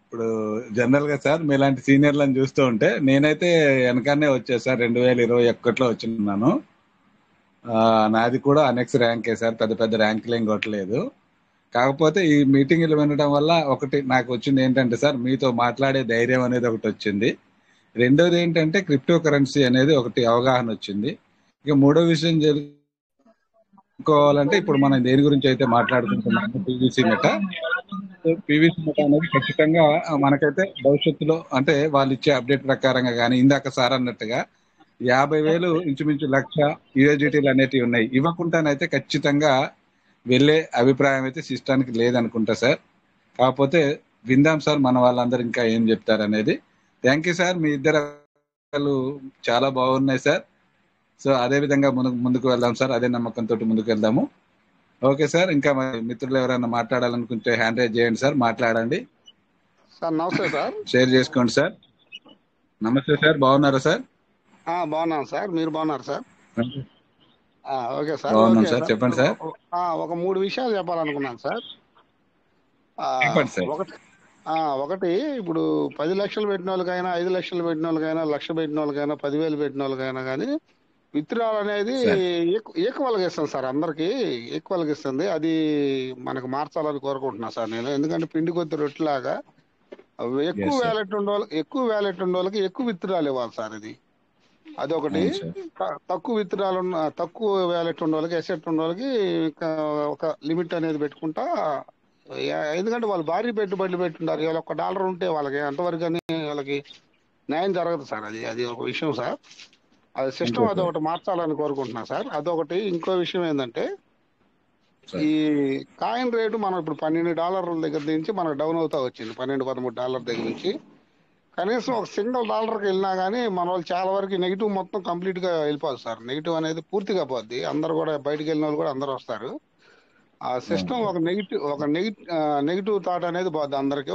ఇప్పుడు జనరల్ గా సార్ మీలాంటి సీనియర్లను చూస్తూ ఉంటే నేనైతే వెనకానే వచ్చా సార్. 2021లో వచ్చినాను. నాది కూడా అనెక్స్ ర్యాంకే సార్, పెద్ద ర్యాంకులు ఏం కొట్టలేదు. కాకపోతే ఈ మీటింగ్లు వినడం వల్ల ఒకటి నాకు వచ్చింది ఏంటంటే సార్, మీతో మాట్లాడే ధైర్యం అనేది ఒకటి వచ్చింది. రెండోది ఏంటంటే క్రిప్టో కరెన్సీ అనేది ఒకటి అవగాహన వచ్చింది. ఇక మూడో విషయం అనుకోవాలంటే ఇప్పుడు మనం దేని గురించి అయితే మాట్లాడుకుంటున్నాము పీవీసీ మెట. పీవీసీ మెట అనేది ఖచ్చితంగా మనకైతే భవిష్యత్తులో అంటే వాళ్ళు ఇచ్చే అప్డేట్ ప్రకారంగా కానీ ఇందాక సార్ అన్నట్టుగా 50,000 ఇంచుమించు 1,00,000 యూఎస్డిటీలు అనేటివి ఉన్నాయి. ఇవ్వకుండానైతే ఖచ్చితంగా వెళ్ళే అభిప్రాయం అయితే సిస్టానికి లేదనుకుంటా సార్. కాకపోతే విందాం సార్ మన వాళ్ళందరూ ఇంకా ఏం చెప్తారు అనేది. థ్యాంక్ యూ సార్, మీ ఇద్దరు చాలా బాగున్నాయి సార్. సో అదే విధంగా ముందుకు వెళ్దాం సార్, అదే నమ్మకంతో ముందుకు వెళ్దాము. ఓకే సార్, ఇంకా మిత్రులు ఎవరైనా మాట్లాడాలనుకుంటే హ్యాండ్ రైజ్ చేయండి సార్, మాట్లాడండి సార్. నమస్తే సార్. షేర్ చేసుకోండి సార్. నమస్తే సార్, బాగున్నారా సార్? బాగున్నాను సార్, మీరు బాగున్నారు సార్? Okay sir. బాగున్నాం ఓకే సార్, సార్. చెప్పండి సార్. ఒక 3 విషయాలు చెప్పాలనుకున్నాను సార్. చెప్పండి సార్. ఒకటి, ఇప్పుడు 10 లక్షలు పెట్టిన వాళ్ళకైనా, 5 లక్షలు పెట్టిన వాళ్ళకైనా, 1,00,000 పెట్టిన వాళ్ళకైనా, 10,000 పెట్టిన వాళ్ళకైనా కానీ విత్డ్రాల్ అనేది ఈక్వల్గా ఇస్తుంది సార్, అందరికి ఈక్వల్గా ఇస్తుంది. అది మనకు మార్చాలని కోరుకుంటున్నా సార్ నేను. ఎందుకంటే పిండి కొద్ది రొట్టెలాగా ఎక్కువ వ్యాలెట్ ఉండే వాళ్ళకి ఎక్కువ విత్డ్రాల్ ఇవ్వాలి సార్. అదొకటి. తక్కువ విత్డ్రాల్ తక్కువ వ్యాలెట్ ఉండే వాళ్ళకి, ఎసెట్ ఉండే వాళ్ళకి ఒక లిమిట్ అనేది పెట్టుకుంటా. ఎందుకంటే వాళ్ళు భారీ పెట్టుబడులు పెట్టుంటారు. ఇవాళ $1 ఉంటే వాళ్ళకి అంతవరకు అని వాళ్ళకి న్యాయం జరగదు సార్. అది ఒక విషయం సార్. అది సిస్టమ్ అదొకటి మార్చాలని కోరుకుంటున్నా సార్. అదొకటి. ఇంకో విషయం ఏంటంటే, ఈ కాయిన్ రేటు మనం ఇప్పుడు $12 దగ్గర నుంచి మనకు డౌన్ అవుతా వచ్చింది. $12-13 దగ్గర నుంచి కనీసం ఒక సింగిల్ డాలర్కి వెళ్ళినా కానీ మన వాళ్ళు చాలా వరకు నెగిటివ్ మొత్తం కంప్లీట్ గా వెళ్ళిపోదు సార్. నెగిటివ్ అనేది పూర్తిగా పోద్ది. అందరు కూడా బయటకు వెళ్ళిన వాళ్ళు కూడా అందరూ వస్తారు. ఆ సిస్టమ్ ఒక నెగిటివ్ థాట్ అనేది పోద్ది అందరికి.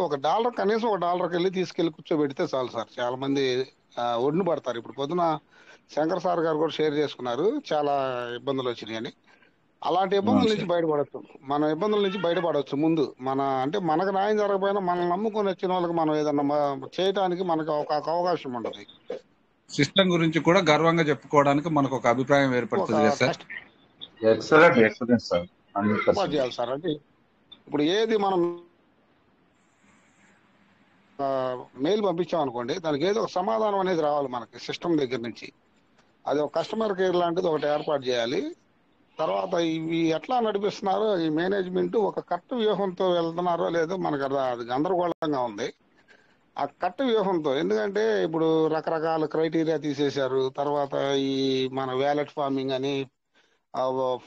కనీసం $1 వెళ్ళి తీసుకెళ్లి కూర్చోబెడితే చాలు సార్. చాలా మంది ఒడ్డున పడతారు. ఇప్పుడు పొద్దున శంకర్ సార్ గారు కూడా షేర్ చేసుకున్నారు, చాలా ఇబ్బందులు వచ్చినాయని. అలాంటి ఇబ్బందుల నుంచి బయటపడవచ్చు. మన ఇబ్బందుల నుంచి బయటపడవచ్చు. ముందు మనకు న్యాయం జరగకపోయినా మనల్ని నమ్ముకొని వచ్చిన వాళ్ళకి మనం ఏదన్నా చేయడానికి మనకు ఒక అవకాశం ఉంటుంది. సిస్టమ్ గురించి కూడా గర్వంగా చెప్పుకోవడానికి మనకు ఒక అభిప్రాయం ఏర్పడుతుంది సార్. Excellent sir. చేయాలి సార్. అంటే ఇప్పుడు ఏది మనం మెయిల్ పంపించాం అనుకోండి, దానికి ఏదో ఒక సమాధానం అనేది రావాలి మనకి సిస్టమ్ దగ్గర నుంచి. అది ఒక కస్టమర్ కేర్ లాంటిది ఒకటి ఏర్పాటు చేయాలి. తర్వాత ఇవి ఎట్లా నడిపిస్తున్నారో ఈ మేనేజ్మెంట్ ఒక కరెక్ట్ వ్యూహంతో వెళ్తున్నారో లేదో మనకు అది గందరగోళంగా ఉంది. ఆ కరెక్ట్ వ్యూహంతో, ఎందుకంటే ఇప్పుడు రకరకాల క్రైటీరియా తీసేశారు. తర్వాత ఈ మన వ్యాలెట్ ఫార్మింగ్ అని,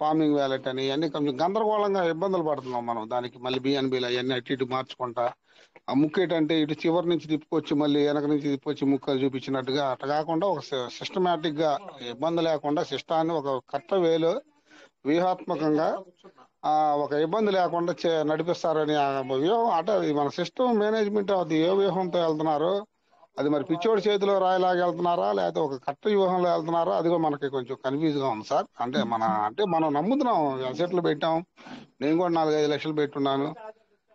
ఫార్మింగ్ వ్యాలెట్ అని అన్ని కొంచెం గందరగోళంగా ఇబ్బందులు పడుతున్నాం మనం. దానికి మళ్ళీ బిఎన్బిలు అవన్నీ అటు ఇటు మార్చుకుంటా, ఆ ముక్కేటంటే ఇటు చివరి నుంచి తిప్పుకొచ్చి మళ్ళీ వెనక నుంచి తిప్పుకొచ్చి ముక్కలు చూపించినట్టుగా అట్లా కాకుండా ఒక సిస్టమేటిక్ గా ఇబ్బంది లేకుండా సిస్టాన్ని ఒక కరెక్ట్ వేలో వ్యూహాత్మకంగా ఒక ఇబ్బంది లేకుండా నడిపిస్తారని వ్యూహం. అంటే మన సిస్టమ్ మేనేజ్మెంట్ అది ఏ వ్యూహంతో వెళ్తున్నారో, అది మరి పిచ్చోడి చేతిలో రాయిలాగా వెళ్తున్నారా లేకపోతే ఒక కరెక్ట్ వ్యూహంలో వెళ్తున్నారా, అది కూడా మనకి కొంచెం కన్ఫ్యూజ్ గా ఉంది సార్. మనం నమ్ముతున్నాం, అసెట్లు పెట్టాం, నేను కూడా 4-5 లక్షలు పెట్టున్నాను.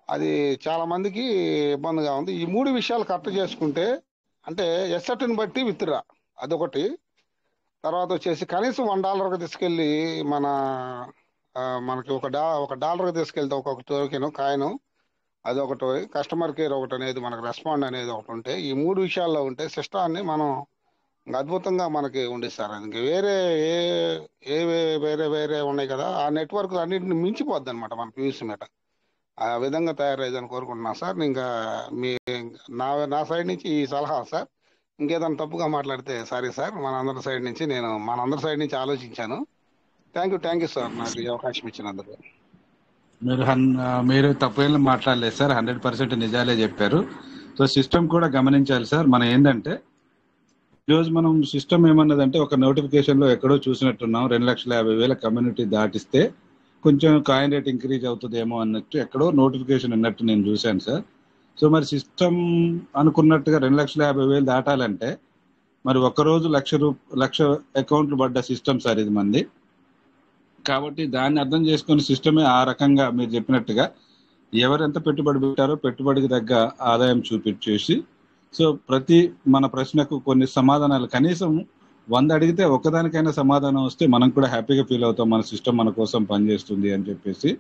అది చాలా మందికి ఇబ్బందిగా ఉంది. ఈ 3 విషయాలు కరెక్ట్ చేసుకుంటే, అంటే ఎసెట్ని బట్టి విత్డ్రా అదొకటి. తర్వాత వచ్చేసి కనీసం $1 తీసుకెళ్లి మనకి ఒక $1 తీసుకెళ్తే ఒక్కొక్క టోకెన్ కాయిన్ అదొకటి, కస్టమర్ కేర్ ఒకటి అనేది, మనకు రెస్పాండ్ అనేది ఒకటి ఉంటే, ఈ 3 విషయాల్లో ఉంటే సిస్టాన్ని మనం అద్భుతంగా మనకి ఉండిస్తారు. ఇంకా వేరే ఉన్నాయి కదా, ఆ నెట్వర్క్ అన్నింటిని మించిపోద్ది అనమాట మన పీవీసీ మీట. ఆ విధంగా తయారయ్యేదని కోరుకుంటున్నాను సార్. ఇంకా నా సైడ్ నుంచి ఈ సలహా సార్. ఇంకేదైనా తప్పుగా మాట్లాడితే సారీ సార్. మనందరి సైడ్ నుంచి ఆలోచించాను. థ్యాంక్ యూ సార్, నాకు ఈ అవకాశం ఇచ్చినందుకు. మీరు తప్పేం మాట్లాడలేదు సార్, 100% నిజాలే చెప్పారు. సో సిస్టమ్ కూడా గమనించాలి సార్. మనం ఏంటంటే ఈరోజు మనం సిస్టమ్ ఏమన్నదంటే, ఒక నోటిఫికేషన్ లో ఎక్కడో చూసినట్టున్నాం 2,50,000 కమ్యూనిటీ దాటిస్తే కొంచెం కాయిన్ రేట్ ఇంక్రీజ్ అవుతుందేమో అన్నట్టు ఎక్కడో నోటిఫికేషన్ ఉన్నట్టు నేను చూశాను సార్. సో మరి సిస్టమ్ అనుకున్నట్టుగా 2,50,000 దాటాలంటే మరి ఒక్కరోజు 1,00,000 అకౌంట్లు పడ్డ సిస్టమ్ సార్ ఇది మంది. కాబట్టి దాన్ని అర్థం చేసుకుని సిస్టమే ఆ రకంగా మీరు చెప్పినట్టుగా ఎవరెంత పెట్టుబడి పెట్టారో పెట్టుబడికి తగ్గ ఆదాయం చూపించేసి, సో ప్రతి మన ప్రశ్నకు కొన్ని సమాధానాలు, కనీసం 100 అడిగితే ఒక్కదానికైనా సమాధానం వస్తే మనం కూడా హ్యాపీగా ఫీల్ అవుతాం, మన సిస్టమ్ మన కోసం పనిచేస్తుంది అని చెప్పేసి.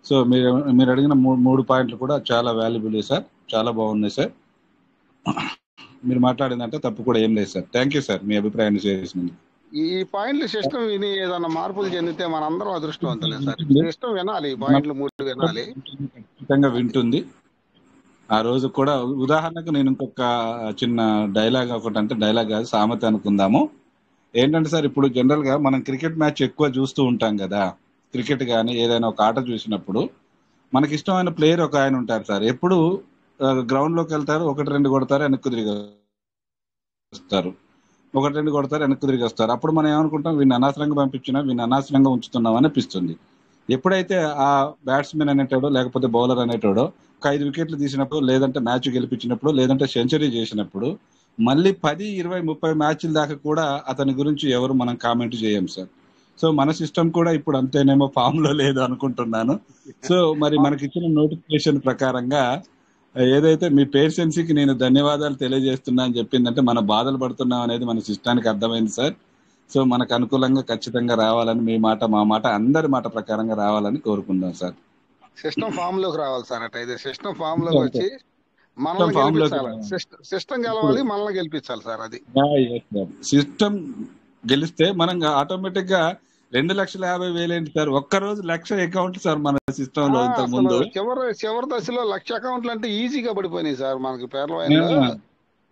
సో మీరు అడిగిన 3 పాయింట్లు కూడా చాలా వాల్యుబుల్ సార్, చాలా బాగున్నాయి సార్. మీరు మాట్లాడిందంటే తప్పు కూడా ఏం లేదు సార్. థ్యాంక్ యూ సార్, మీ అభిప్రాయాన్ని షేర్ చేసినందుకు. ఈ పాయింట్లు సిస్టమ్ విని ఏదన్నా మార్పులు చెందితే మనందరం అదృష్టవంతులే సార్. సిస్టమ్ వినాలి, ఈ పాయింట్లు 3 వినాలి. ఖచ్చితంగా వింటుంది. ఆ రోజు కూడా ఉదాహరణకు నేను ఇంకొక చిన్న డైలాగ్ ఒకటి, అంటే డైలాగ్ కాదు సామెత అనుకుందాము. ఏంటంటే సార్, ఇప్పుడు జనరల్ గా మనం క్రికెట్ మ్యాచ్ ఎక్కువ చూస్తూ ఉంటాం కదా. క్రికెట్ కానీ ఏదైనా ఒక ఆట చూసినప్పుడు మనకి ఇష్టమైన ప్లేయర్ ఒక ఆయన ఉంటారు సార్. ఎప్పుడు గ్రౌండ్ లోకి వెళ్తారు, 1-2 కొడతారు, వెనక్కు తిరిగి వస్తారు, 1-2 కొడతారు, వెనక్కు తిరిగి వస్తారు. అప్పుడు మనం ఏమనుకుంటాం, వీడిని అనవసరంగా పంపించినా, వీడిని అనవసరంగా ఉంచుతున్నాం అనిపిస్తుంది. ఎప్పుడైతే ఆ బ్యాట్స్మెన్ అనేటోడో లేకపోతే బౌలర్ అనేటోడో ఒక 5 వికెట్లు తీసినప్పుడు, లేదంటే మ్యాచ్ గెలిపించినప్పుడు, లేదంటే సెంచరీ చేసినప్పుడు మళ్ళీ 10, 20, 30 మ్యాచ్ల దాకా కూడా అతని గురించి ఎవరు మనం కామెంట్ చేయం సార్. సో మన సిస్టమ్ కూడా ఇప్పుడు అంతేనేమో ఫామ్ లో లేదు అనుకుంటున్నాను. సో మరి మనకి ఇచ్చిన నోటిఫికేషన్ ప్రకారంగా ఏదైతే మీ పేషెన్సీకి నేను ధన్యవాదాలు తెలియజేస్తున్నా అని చెప్పిందంటే మన బాధలు పడుతున్నాం అనేది మన సిస్టానికి అర్థమైంది సార్. సో మనకు అనుకూలంగా ఖచ్చితంగా రావాలని, మీ మాట మా మాట అందరి మాట ప్రకారంగా రావాలని కోరుకుందాం సార్. సిస్టమ్ ఫామ్ లోకి రావాలి సార్. అటైతే సిస్టమ్ ఫామ్ లోకి వచ్చి మనల్ని గెలిపించాలి. సిస్టమ్ గెలవాలి, మనల్ని గెలిపించాలి సార్. అది సిస్టమ్ గెలిస్తే మనం ఆటోమేటిక్ గా 2,50,000 ఏంటి సార్, ఒక్కరోజు 1,00,000 అకౌంట్ సార్ మన సిస్టమ్ లో. ఇంతకు ముందు చివరి దశలో 1,00,000 అకౌంట్లు అంటే ఈజీగా పడిపోయినాయి సార్. మనకి పేర్లైన్లో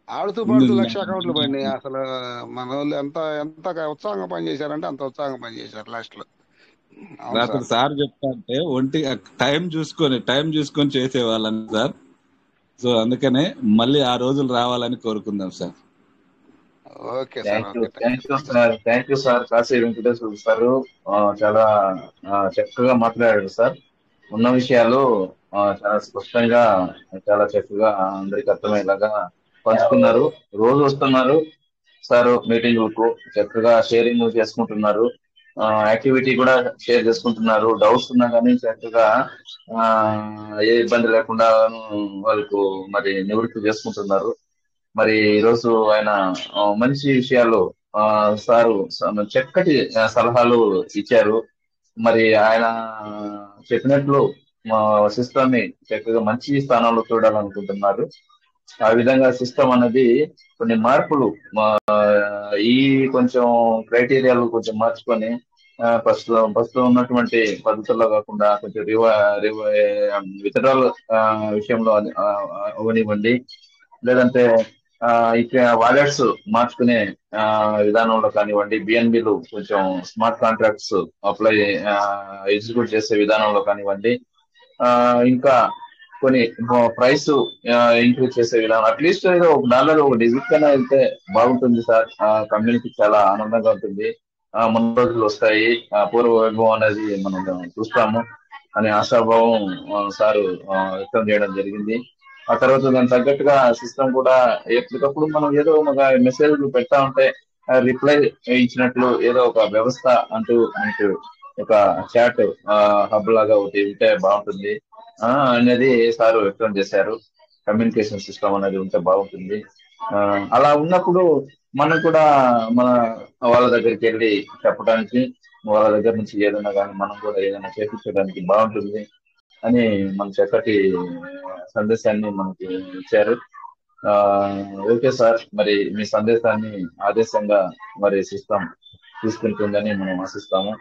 ఆడుతూ పాడుతూ 1,00,000 అకౌంట్లు పడినాయి. అసలు మన వాళ్ళు ఎంత ఉత్సాహంగా పనిచేశారంటే అంత ఉత్సాహంగా పనిచేశారు లాస్ట్ లో. రాత్రి సార్ చెప్తా అంటే టైం చూసుకొని చేసేవాళ్ళని సార్. సో అందుకనే మళ్ళీ ఆ రోజులు రావాలని కోరుకుందాం sir. Thank you sir. Kashi Venkateswara sir చాలా చక్కగా మాట్లాడారు సార్. ఉన్న విషయాలు చాలా స్పష్టంగా, చాలా చక్కగా అందరికి అర్థమయ్యేలాగా పంచుకున్నారు. రోజు వస్తున్నారు సార్ మీటింగులకు, చక్కగా షేరింగ్ చేసుకుంటున్నారు, యాక్టివిటీ కూడా షేర్ చేసుకుంటున్నారు. డౌట్స్ ఉన్నా కానీ చక్కగా ఏ ఇబ్బంది లేకుండా వాళ్ళకు మరి నివృత్తి చేసుకుంటున్నారు. మరి ఈరోజు ఆయన మంచి విషయాలు సారు చక్కటి సలహాలు ఇచ్చారు. మరి ఆయన చెప్పినట్లు మా సిస్టమ్ ని చక్కగా మంచి స్థానంలో చూడాలనుకుంటున్నారు. ఆ విధంగా సిస్టమ్ అనేది కొన్ని మార్పులు ఈ కొంచెం క్రైటీరియాలు కొంచెం మార్చుకొని ప్రస్తుతం ఉన్నటువంటి పద్ధతుల్లో కాకుండా కొంచెం విత్డ్రాల్ విషయంలో అవనివ్వండి, లేదంటే ఇక వాలెట్స్ మార్చుకునే విధానంలో కానివ్వండి, బిఎన్బిలు కొంచెం స్మార్ట్ కాంట్రాక్ట్స్ అప్లై ఎగ్జిక్యూట్ చేసే విధానంలో కానివ్వండి, ఇంకా కొన్ని ప్రైస్ ఇంక్రీజ్ చేసే విధానం, అట్లీస్ట్ ఏదో $1 ఒక డిజిట్ కన్నా వెళ్తే బాగుంటుంది సార్. కమ్యూనిటీ చాలా ఆనందంగా ఉంటుంది. ముందు రోజులు వస్తాయి, పూర్వ వైభవం అనేది మనం చూస్తాము అనే ఆశాభావం సారు వ్యక్తం చేయడం జరిగింది. ఆ తర్వాత దానికి తగ్గట్టుగా సిస్టమ్ కూడా ఎప్పటికప్పుడు మనం ఏదో ఒక మెసేజ్ పెడతా ఉంటే రిప్లై ఇచ్చినట్లు ఏదో ఒక వ్యవస్థ అంటూ మనకు ఒక చాట్ హబ్ లాగా ఒకటి ఉంటే బాగుంటుంది అనేది సారు వ్యక్తం చేశారు. కమ్యూనికేషన్ సిస్టమ్ అనేది ఉంటే బాగుంటుంది. అలా ఉన్నప్పుడు మనం కూడా మన వాళ్ళ దగ్గరికి వెళ్ళి చెప్పడానికి, వాళ్ళ దగ్గర నుంచి ఏదైనా కానీ మనం కూడా ఏదైనా చేపించడానికి బాగుంటుంది అని మన చక్కటి సందేశాన్ని మనకి ఇచ్చారు. ఓకే సార్, మరి మీ సందేశాన్ని ఆదేశంగా మరి సిస్టమ్ తీసుకుంటుందని మనం ఆశిస్తాము.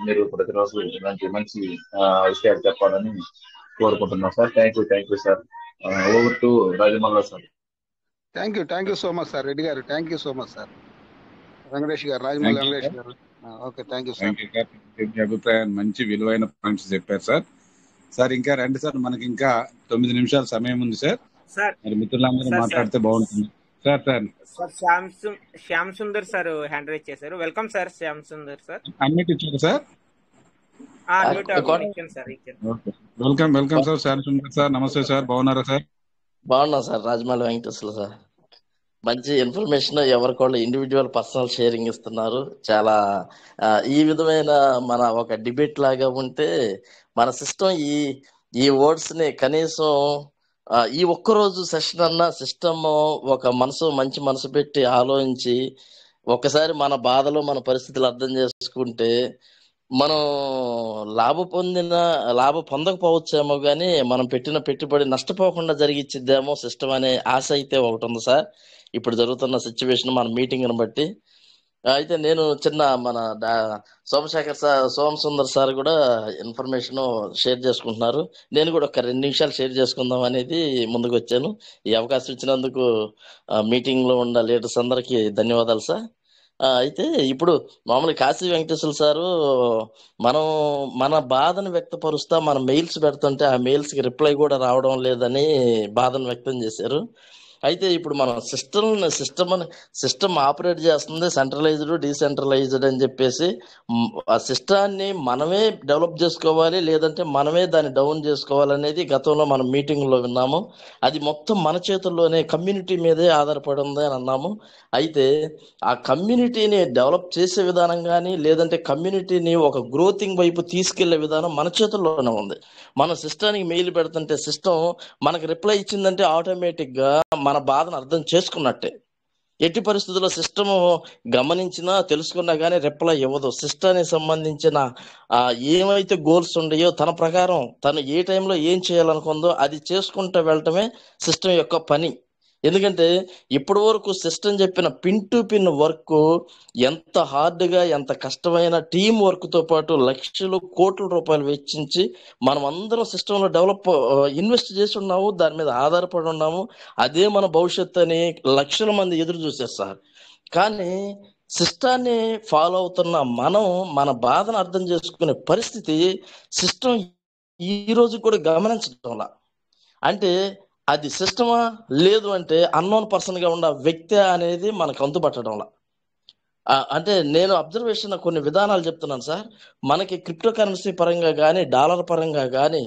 మీరు ప్రతిరోజు ఇలాంటి మంచి విషయాలు చెప్పాలని కోరుకుంటున్నాం sir. Thank you sir. Over to Rajamalla sir. Thank you so much sir. Reddy గారు thank you so much sir. Venkatesh గారు, రాజమౌళి వెంకటేష్ గారు, ఓకే థ్యాంక్ యూ సార్. మీ అభిప్రాయాన్ని మంచి విలువైన పాయింట్స్ చెప్పారు సార్. సార్ ఇంకా రండి సార్, మనకి ఇంకా 9 నిమిషాల సమయం ఉంది సార్. మరి మిత్రులందరూ మాట్లాడితే బాగుంటుంది sir. Shyam Sundar sir hand raise చేశారు. Welcome sir Shyam Sundar sir. అన్నిటి ఇచ్చారు sir. Welcome sir Shyam Sundar sir. నమస్తే సార్, బాగున్నారా సార్? బాగున్నా సార్. రాజమౌళి వెంకటేశ్వర సార్, మంచి ఇన్ఫర్మేషన్ ఎవరికోళ్ళు ఇండివిజువల్ పర్సనల్ షేరింగ్ ఇస్తున్నారు. చాలా ఈ విధమైన మన ఒక డిబేట్ లాగా ఉంటే మన సిస్టమ్ ఈ వర్డ్స్ ని కనీసం ఈ ఒక్కరోజు సెషన్ అన్నా సిస్టమ్ ఒక మంచి మనసు పెట్టి ఆలోచించి ఒకసారి మన బాధలు మన పరిస్థితులు అర్థం చేసుకుంటే మనం లాభం పొందకపోవచ్చేమో కానీ మనం పెట్టిన పెట్టుబడి నష్టపోకుండా జరిగిచ్చిద్దేమో సిస్టమ్ అనే ఆశ అయితే ఒకటి ఉంది సార్. ఇప్పుడు జరుగుతున్న సిచ్యువేషన్ మన మీటింగ్ని బట్టి అయితే నేను చిన్న మన సోమశేఖర్ సార్, సోమ సుందర్ సార్ కూడా ఇన్ఫర్మేషన్ షేర్ చేసుకుంటున్నారు. నేను కూడా ఒక 2 నిమిషాలు షేర్ చేసుకుందాం అనేది ముందుకు వచ్చాను. ఈ అవకాశం ఇచ్చినందుకు మీటింగ్ లో ఉన్న లీడర్స్ అందరికీ ధన్యవాదాలు సార్. అయితే ఇప్పుడు మామూలుగా కాశీ వెంకటేశ్వర సారు మనం మన బాధను వ్యక్తపరుస్తా మన మెయిల్స్ పెడుతుంటే ఆ మెయిల్స్ కి రిప్లై కూడా రావడం లేదని బాధను వ్యక్తం చేశారు. అయితే ఇప్పుడు మనం సిస్టమ్ ఆపరేట్ చేస్తుంది సెంట్రలైజ్డ్ డీసెంట్రలైజ్డ్ అని చెప్పేసి ఆ సిస్టాన్ని మనమే డెవలప్ చేసుకోవాలి, లేదంటే మనమే దాన్ని డౌన్ చేసుకోవాలనేది గతంలో మనం మీటింగ్ లో విన్నాము. అది మొత్తం మన చేతుల్లోనే కమ్యూనిటీ మీదే ఆధారపడి ఉంది అని అన్నాము. అయితే ఆ కమ్యూనిటీని డెవలప్ చేసే విధానం కానీ, లేదంటే కమ్యూనిటీని ఒక గ్రోతింగ్ వైపు తీసుకెళ్లే విధానం మన చేతుల్లోనే ఉంది. మన సిస్టానికి మెయిల్ పెడుతుంటే సిస్టమ్ మనకు రిప్లై ఇచ్చిందంటే ఆటోమేటిక్ గా మన బాధను అర్థం చేసుకున్నట్టే. ఎట్టి పరిస్థితుల్లో సిస్టమ్ గమనించినా తెలుసుకున్నా కానీ రిప్లై ఇవ్వదు. సిస్టానికి సంబంధించిన ఏమైతే గోల్స్ ఉన్నాయో తన ప్రకారం తను ఏ టైంలో ఏం చేయాలనుకుందో అది చేసుకుంటూ వెళ్ళటమే సిస్టమ్ యొక్క పని. ఎందుకంటే ఇప్పటి వరకు సిస్టమ్ చెప్పిన పిన్ టు పిన్ వర్క్ ఎంత హార్డ్ గా, ఎంత కష్టమైన టీం వర్క్ తో పాటు లక్షలు కోట్ల రూపాయలు వెచ్చించి మనం అందరం సిస్టమ్ లో ఇన్వెస్ట్ చేసి ఉన్నాము, దాని మీద ఆధారపడి ఉన్నాము. అదే మన భవిష్యత్తు అని లక్షల మంది ఎదురు చూసేస్తారు. కానీ సిస్టాన్ని ఫాలో అవుతున్న మనం మన బాధను అర్థం చేసుకునే పరిస్థితి సిస్టమ్ ఈ రోజు కూడా గమనించడంలా. అంటే అది సిస్టమా, లేదు అంటే అన్నోన్ పర్సన్ గా ఉన్న వ్యక్తి అనేది మనకు అంతుపట్టడంలా. అంటే నేను అబ్జర్వేషన్ కొన్ని విధానాలు చెప్తున్నాను సార్. మనకి క్రిప్టో కరెన్సీ పరంగా కానీ, డాలర్ పరంగా కానీ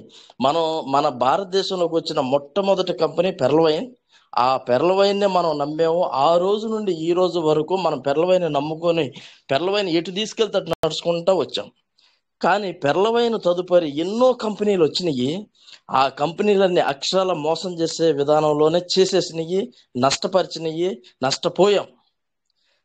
మన భారతదేశంలోకి వచ్చిన మొట్టమొదటి కంపెనీ పెర్ల్వైన్. ఆ పెర్ల్వైన్ మనం నమ్మాము. ఆ రోజు నుండి ఈ రోజు వరకు మనం పెర్ల్వైన్ నమ్ముకొని పెర్ల్వైన్ ఎటు తీసుకెళ్తే అటు నడుచుకుంటా వచ్చాం. కానీ పెర్ల్వైన్ తదుపరి ఎన్నో కంపెనీలు వచ్చినాయి. ఆ కంపెనీలన్నీ అక్షరాల మోసం చేసే విధానంలోనే చేసేసినాయి, నష్టపరిచినాయి, నష్టపోయాం.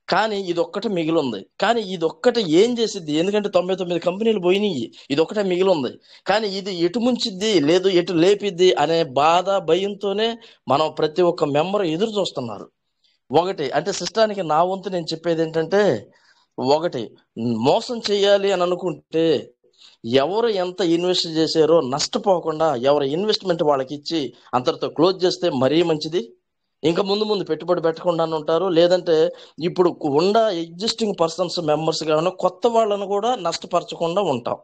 కానీ ఇదొక్కటే మిగిలింది. కానీ ఇదొక్కటే ఏం చేసిద్ది? ఎందుకంటే 99 కంపెనీలు పోయినాయి, ఇదొక్కటే మిగిలింది. కానీ ఇది ఎటు ముంచిద్ది, లేదు ఎటు లేపిద్ది అనే బాధ, భయంతోనే మనం ప్రతి ఒక్క మెంబర్ ఎదురు చూస్తున్నారు. ఒకటి అంటే సిస్టానికి నా వంతు నేను చెప్పేది ఏంటంటే, ఒకటి మోసం చేయాలి అని అనుకుంటే ఎవరు ఎంత ఇన్వెస్ట్ చేశారో నష్టపోకుండా ఎవరి ఇన్వెస్ట్మెంట్ వాళ్ళకి ఇచ్చి అంతటితో క్లోజ్ చేస్తే మరీ మంచిది. ఇంకా ముందు పెట్టుబడి పెట్టకుండా ఉంటారు. లేదంటే ఇప్పుడు ఉన్న ఎగ్జిస్టింగ్ పర్సన్స్ మెంబర్స్ కానీ కొత్త వాళ్ళను కూడా నష్టపరచకుండా ఉంటాం.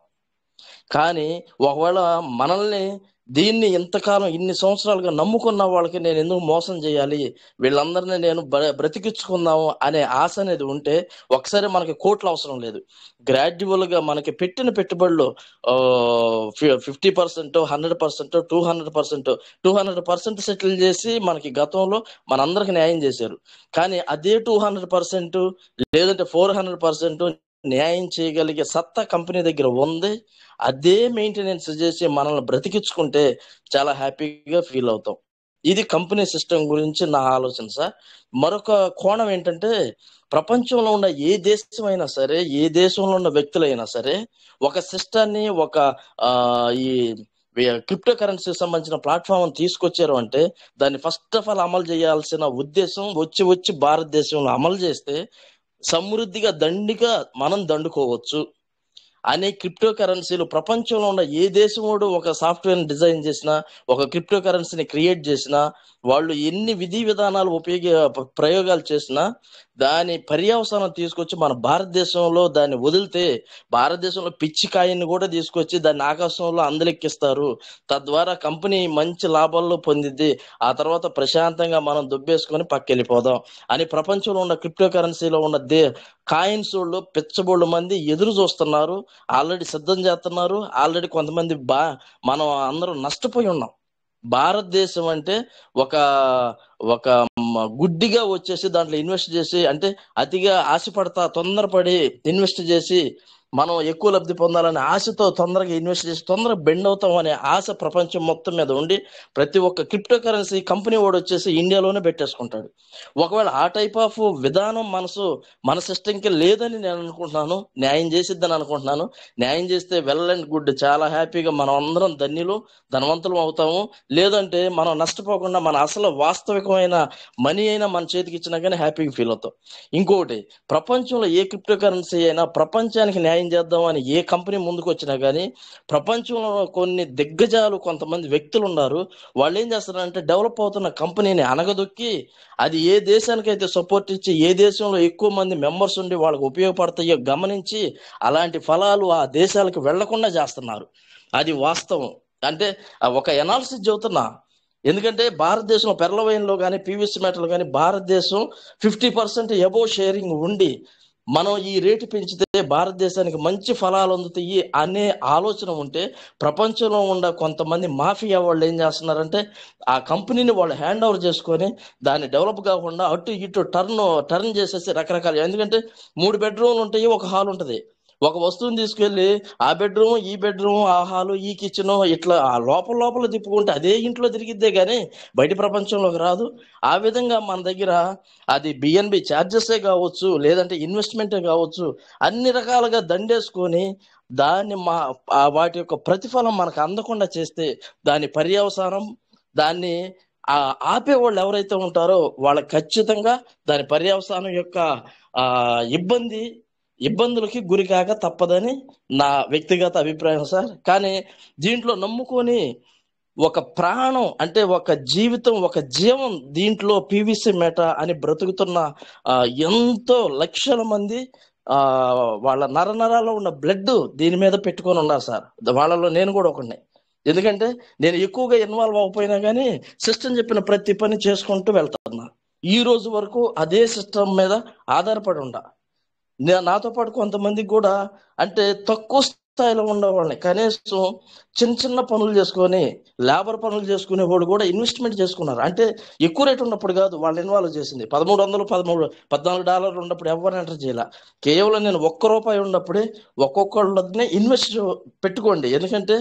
కానీ ఒకవేళ మనల్ని దీన్ని ఎంతకాలం ఇన్ని సంవత్సరాలుగా నమ్ముకున్న వాళ్ళకి నేను ఎందుకు మోసం చేయాలి, వీళ్ళందరినీ నేను బ్రతికించుకుందాము అనే ఆశ అనేది ఉంటే ఒకసారి మనకి కోట్లు అవసరం లేదు. గ్రాడ్యువల్ గా మనకి పెట్టిన పెట్టుబడులు 50%, 100%, 200% సెటిల్ చేసి మనకి గతంలో మనందరికి న్యాయం చేశారు. కానీ అదే 200% లేదంటే 400% న్యాయం చేయగలిగే సత్తా కంపెనీ దగ్గర ఉంది. అదే మెయింటెనెన్స్ చేసి మనల్ని బ్రతికించుకుంటే చాలా హ్యాపీగా ఫీల్ అవుతాం. ఇది కంపెనీ సిస్టమ్ గురించి నా ఆలోచన సార్. మరొక కోణం ఏంటంటే, ప్రపంచంలో ఉన్న ఏ దేశం అయినా సరే, ఏ దేశంలో ఉన్న వ్యక్తులైనా సరే ఒక సిస్టాన్ని, ఒక ఈ క్రిప్టో కరెన్సీ సంబంధించిన ప్లాట్ఫామ్ తీసుకొచ్చారు అంటే దాన్ని ఫస్ట్ ఆఫ్ ఆల్ అమలు చేయాల్సిన ఉద్దేశం వచ్చి భారతదేశంలో అమలు చేస్తే సమృద్ధిగా దండిగా మనం దండుకోవచ్చు అనే క్రిప్టో కరెన్సీలు ప్రపంచంలో ఉన్న ఏ దేశముడు ఒక సాఫ్ట్వేర్ డిజైన్ చేసినా, ఒక క్రిప్టో కరెన్సీని క్రియేట్ చేసినా, వాళ్ళు ఎన్ని విధి విధానాలు ప్రయోగాలు చేసినా దాని పర్యవసానం తీసుకొచ్చి మన భారతదేశంలో దాన్ని వదిలితే భారతదేశంలో పిచ్చి కాయిని కూడా తీసుకొచ్చి దాన్ని ఆకాశంలో అందలెక్కిస్తారు. తద్వారా కంపెనీ మంచి లాభాల్లో పొందిద్ది. ఆ తర్వాత ప్రశాంతంగా మనం దుబ్బేసుకొని పక్కెళ్ళిపోదాం అని ప్రపంచంలో ఉన్న క్రిప్టో కరెన్సీలో ఉన్న కాయిన్స్ వాళ్ళు పిచ్చబోళ్ళు మంది ఎదురు చూస్తున్నారు, ఆల్రెడీ సిద్ధం చేస్తున్నారు. ఆల్రెడీ కొంతమంది మనం అందరం నష్టపోయి ఉన్నాం. భారతదేశం అంటే ఒక గుడ్డిగా వచ్చేసి దాంట్లో ఇన్వెస్ట్ చేసి, అంటే అతిగా ఆశపడతా తొందరపడి ఇన్వెస్ట్ చేసి మనం ఎక్కువ లబ్ధి పొందాలనే ఆశతో తొందరగా ఇన్వెస్ట్ చేసి తొందరగా బెండ్ అవుతాం అనే ఆశ ప్రపంచం మొత్తం మీద ఉండి ప్రతి ఒక్క క్రిప్టో కరెన్సీ కంపెనీ వాడు వచ్చేసి ఇండియాలోనే పెట్టేసుకుంటాడు. ఒకవేళ ఆ టైప్ ఆఫ్ విధానం మన సిస్టంకి లేదని నేను అనుకుంటున్నాను. న్యాయం చేసిద్దని అనుకుంటున్నాను. న్యాయం చేస్తే వెల్ అండ్ గుడ్, చాలా హ్యాపీగా మనం అందరం ధనవంతులం అవుతాము. లేదంటే మనం నష్టపోకుండా మన అసలు వాస్తవికమైన మనీ అయినా మన చేతికి ఇచ్చినా కానీ హ్యాపీగా ఫీల్ అవుతాం. ఇంకొకటి, ప్రపంచంలో ఏ క్రిప్టో కరెన్సీ అయినా ప్రపంచానికి న్యాయం చేద్దాం అని ఏ కంపెనీ ముందుకు వచ్చినా కానీ ప్రపంచంలో కొన్ని దిగ్గజాలు కొంతమంది వ్యక్తులు ఉన్నారు. వాళ్ళు ఏం చేస్తారంటే డెవలప్ అవుతున్న కంపెనీని అనగదొక్కి అది ఏ దేశానికైతే సపోర్ట్ ఇచ్చి ఏ దేశంలో ఎక్కువ మంది మెంబర్స్ ఉండి వాళ్ళకి ఉపయోగపడతాయో గమనించి అలాంటి ఫలాలు ఆ దేశాలకు వెళ్లకుండా చేస్తున్నారు. అది వాస్తవం. అంటే ఒక ఎనాలిసిస్ చెబుతున్నా. ఎందుకంటే భారతదేశంలో పెర్లవైన్లో కానీ పీవీసీ మెటల్ కానీ భారతదేశం 50% ఎబోవ్ షేరింగ్ ఉండి మనం ఈ రేటు పెంచితే భారతదేశానికి మంచి ఫలాలు అందుతాయి అనే ఆలోచన ఉంటే ప్రపంచంలో ఉన్న కొంతమంది మాఫియా వాళ్ళు ఏం చేస్తున్నారంటే ఆ కంపెనీని వాళ్ళు హ్యాండ్ ఓవర్ చేసుకొని దాన్ని డెవలప్ కాకుండా అటు ఇటు టర్న్ చేసేసి రకరకాల, ఎందుకంటే 3 బెడ్రూమ్లు ఉంటాయి, ఒక హాల్ ఉంటుంది. ఒక వస్తువుని తీసుకెళ్లి ఆ బెడ్రూమ్ ఈ బెడ్రూమ్ ఆ హాలు ఈ కిచెన్ ఇట్లా ఆ లోపల తిప్పుకుంటే అదే ఇంట్లో తిరిగిద్దే గానీ బయట ప్రపంచంలోకి రాదు. ఆ విధంగా మన దగ్గర అది బిఎన్బి ఛార్జెసే కావచ్చు, లేదంటే ఇన్వెస్ట్మెంటే కావచ్చు, అన్ని రకాలుగా దండేసుకొని దాన్ని వాటి యొక్క ప్రతిఫలం మనకు అందకుండా చేస్తే దాని పర్యవసానం, దాన్ని ఆపేవాళ్ళు ఎవరైతే ఉంటారో వాళ్ళకి ఖచ్చితంగా దాని పర్యవసానం యొక్క ఆ ఇబ్బందులకి గురి కాక తప్పదని నా వ్యక్తిగత అభిప్రాయం సార్. కానీ దీంట్లో నమ్ముకొని ఒక ప్రాణం అంటే ఒక జీవితం, ఒక జీవం దీంట్లో పీవీసీ మెటా అని బ్రతుకుతున్న ఎంతో లక్షల మంది వాళ్ళ నరనరాల్లో ఉన్న బ్లడ్ దీని మీద పెట్టుకొని ఉన్నారు సార్. వాళ్ళలో నేను కూడా ఒకడిని. ఎందుకంటే నేను ఎక్కువగా ఇన్వాల్వ్ అవ్వకపోయినా కానీ సిస్టమ్ చెప్పిన ప్రతి పని చేసుకుంటూ వెళ్తున్నా. ఈ రోజు వరకు అదే సిస్టమ్ మీద ఆధారపడి ఉండ. నాతో పాటు కొంతమందికి కూడా అంటే తక్కువ స్థాయిలో ఉండేవాళ్ళని కనీసం చిన్న పనులు చేసుకొని లేబర్ పనులు చేసుకునే వాళ్ళు కూడా ఇన్వెస్ట్మెంట్ చేసుకున్నారు. అంటే ఎక్కువ రేట్ ఉన్నప్పుడు కాదు వాళ్ళు ఇన్వాల్వ్ చేసింది. $14 ఉన్నప్పుడు ఎవరిని ఎంటర్ చేయాల. కేవలం నేను ₹1 ఉన్నప్పుడే ఒక్కొక్కళ్ళనే ఇన్వెస్ట్ పెట్టుకోండి. ఎందుకంటే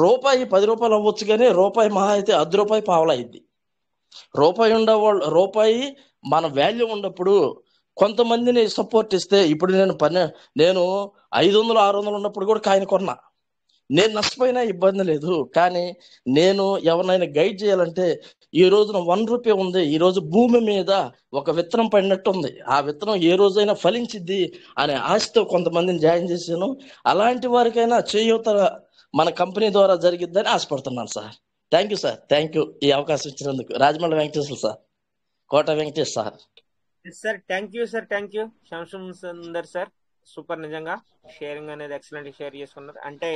₹10 అవ్వచ్చు కానీ రూపాయి మహా అయితే ₹10 పావలా అయింది. రూపాయి మన వాల్యూ ఉన్నప్పుడు కొంతమందిని సపోర్ట్ ఇస్తే, ఇప్పుడు నేను 500-600 ఉన్నప్పుడు కూడా కాయిన్ కొన్నా. నేను నష్టపోయినా ఇబ్బంది లేదు. కానీ నేను ఎవరినైనా గైడ్ చేయాలంటే ఈ రోజున ₹1 ఉంది, ఈ రోజు భూమి మీద ఒక విత్తనం పడినట్టు ఉంది, ఆ విత్తనం ఏ రోజైనా ఫలించిద్ది అనే ఆశతో కొంతమందిని జాయిన్ చేశాను. అలాంటి వారికైనా చేయూత మన కంపెనీ ద్వారా జరిగిద్దని ఆశపడుతున్నాను sir. Thank you sir, thank you ఈ అవకాశం ఇచ్చినందుకు. Rajamouli Venkateswara sir, Kota Venkatesh sir. Sir thank you sir, thank you శంషం సుందర్ సార్. సూపర్, నిజంగా షేరింగ్ అనేది ఎక్సలెంట్ షేర్ చేసుకున్నారు. అంటే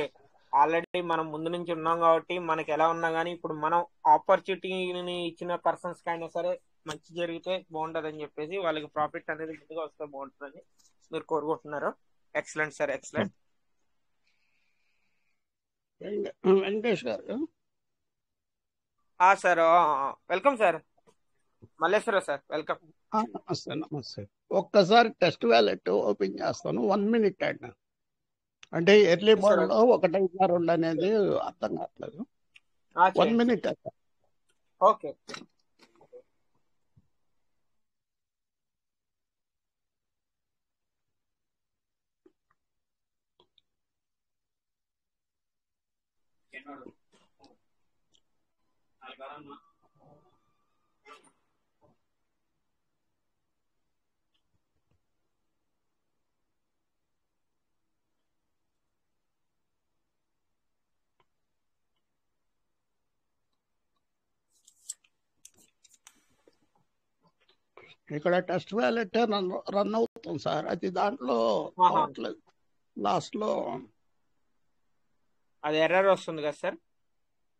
ఆల్రెడీ మనం ముందు నుంచి ఉన్నాం కాబట్టి మనకి ఎలా ఉన్నా కానీ ఇప్పుడు మనం ఆపర్చునిటీని ఇచ్చిన పర్సన్స్ కైనా సరే మంచి జరిగితే బాగుంటుంది అని చెప్పేసి వాళ్ళకి ప్రాఫిట్ అనేది ముందుగా వస్తే బాగుంటుందని మీరు కోరుకుంటున్నారు. Excellent sir, excellent. వెంకటేష్ గారు sir welcome sir. Malleswara sir welcome. నమస్తే నమస్తే. ఒక్కసారి టెస్ట్ వ్యాలెట్ ఓపెన్ చేస్తాను, 1 minute అయినా. అంటే ఎర్లీ బర్డ్ లో 1.2 అనేది అర్థం కావట్లేదు. 1 minute అయితే ఓకే. ఇక్కడ టెస్ట్ వ్యాలెట్ రన్ అవుతుంది సార్. అది దాంట్లో అవట్లేదు. లాస్ట్ లో అది ఎర్రర్ వస్తుంది కదా సార్?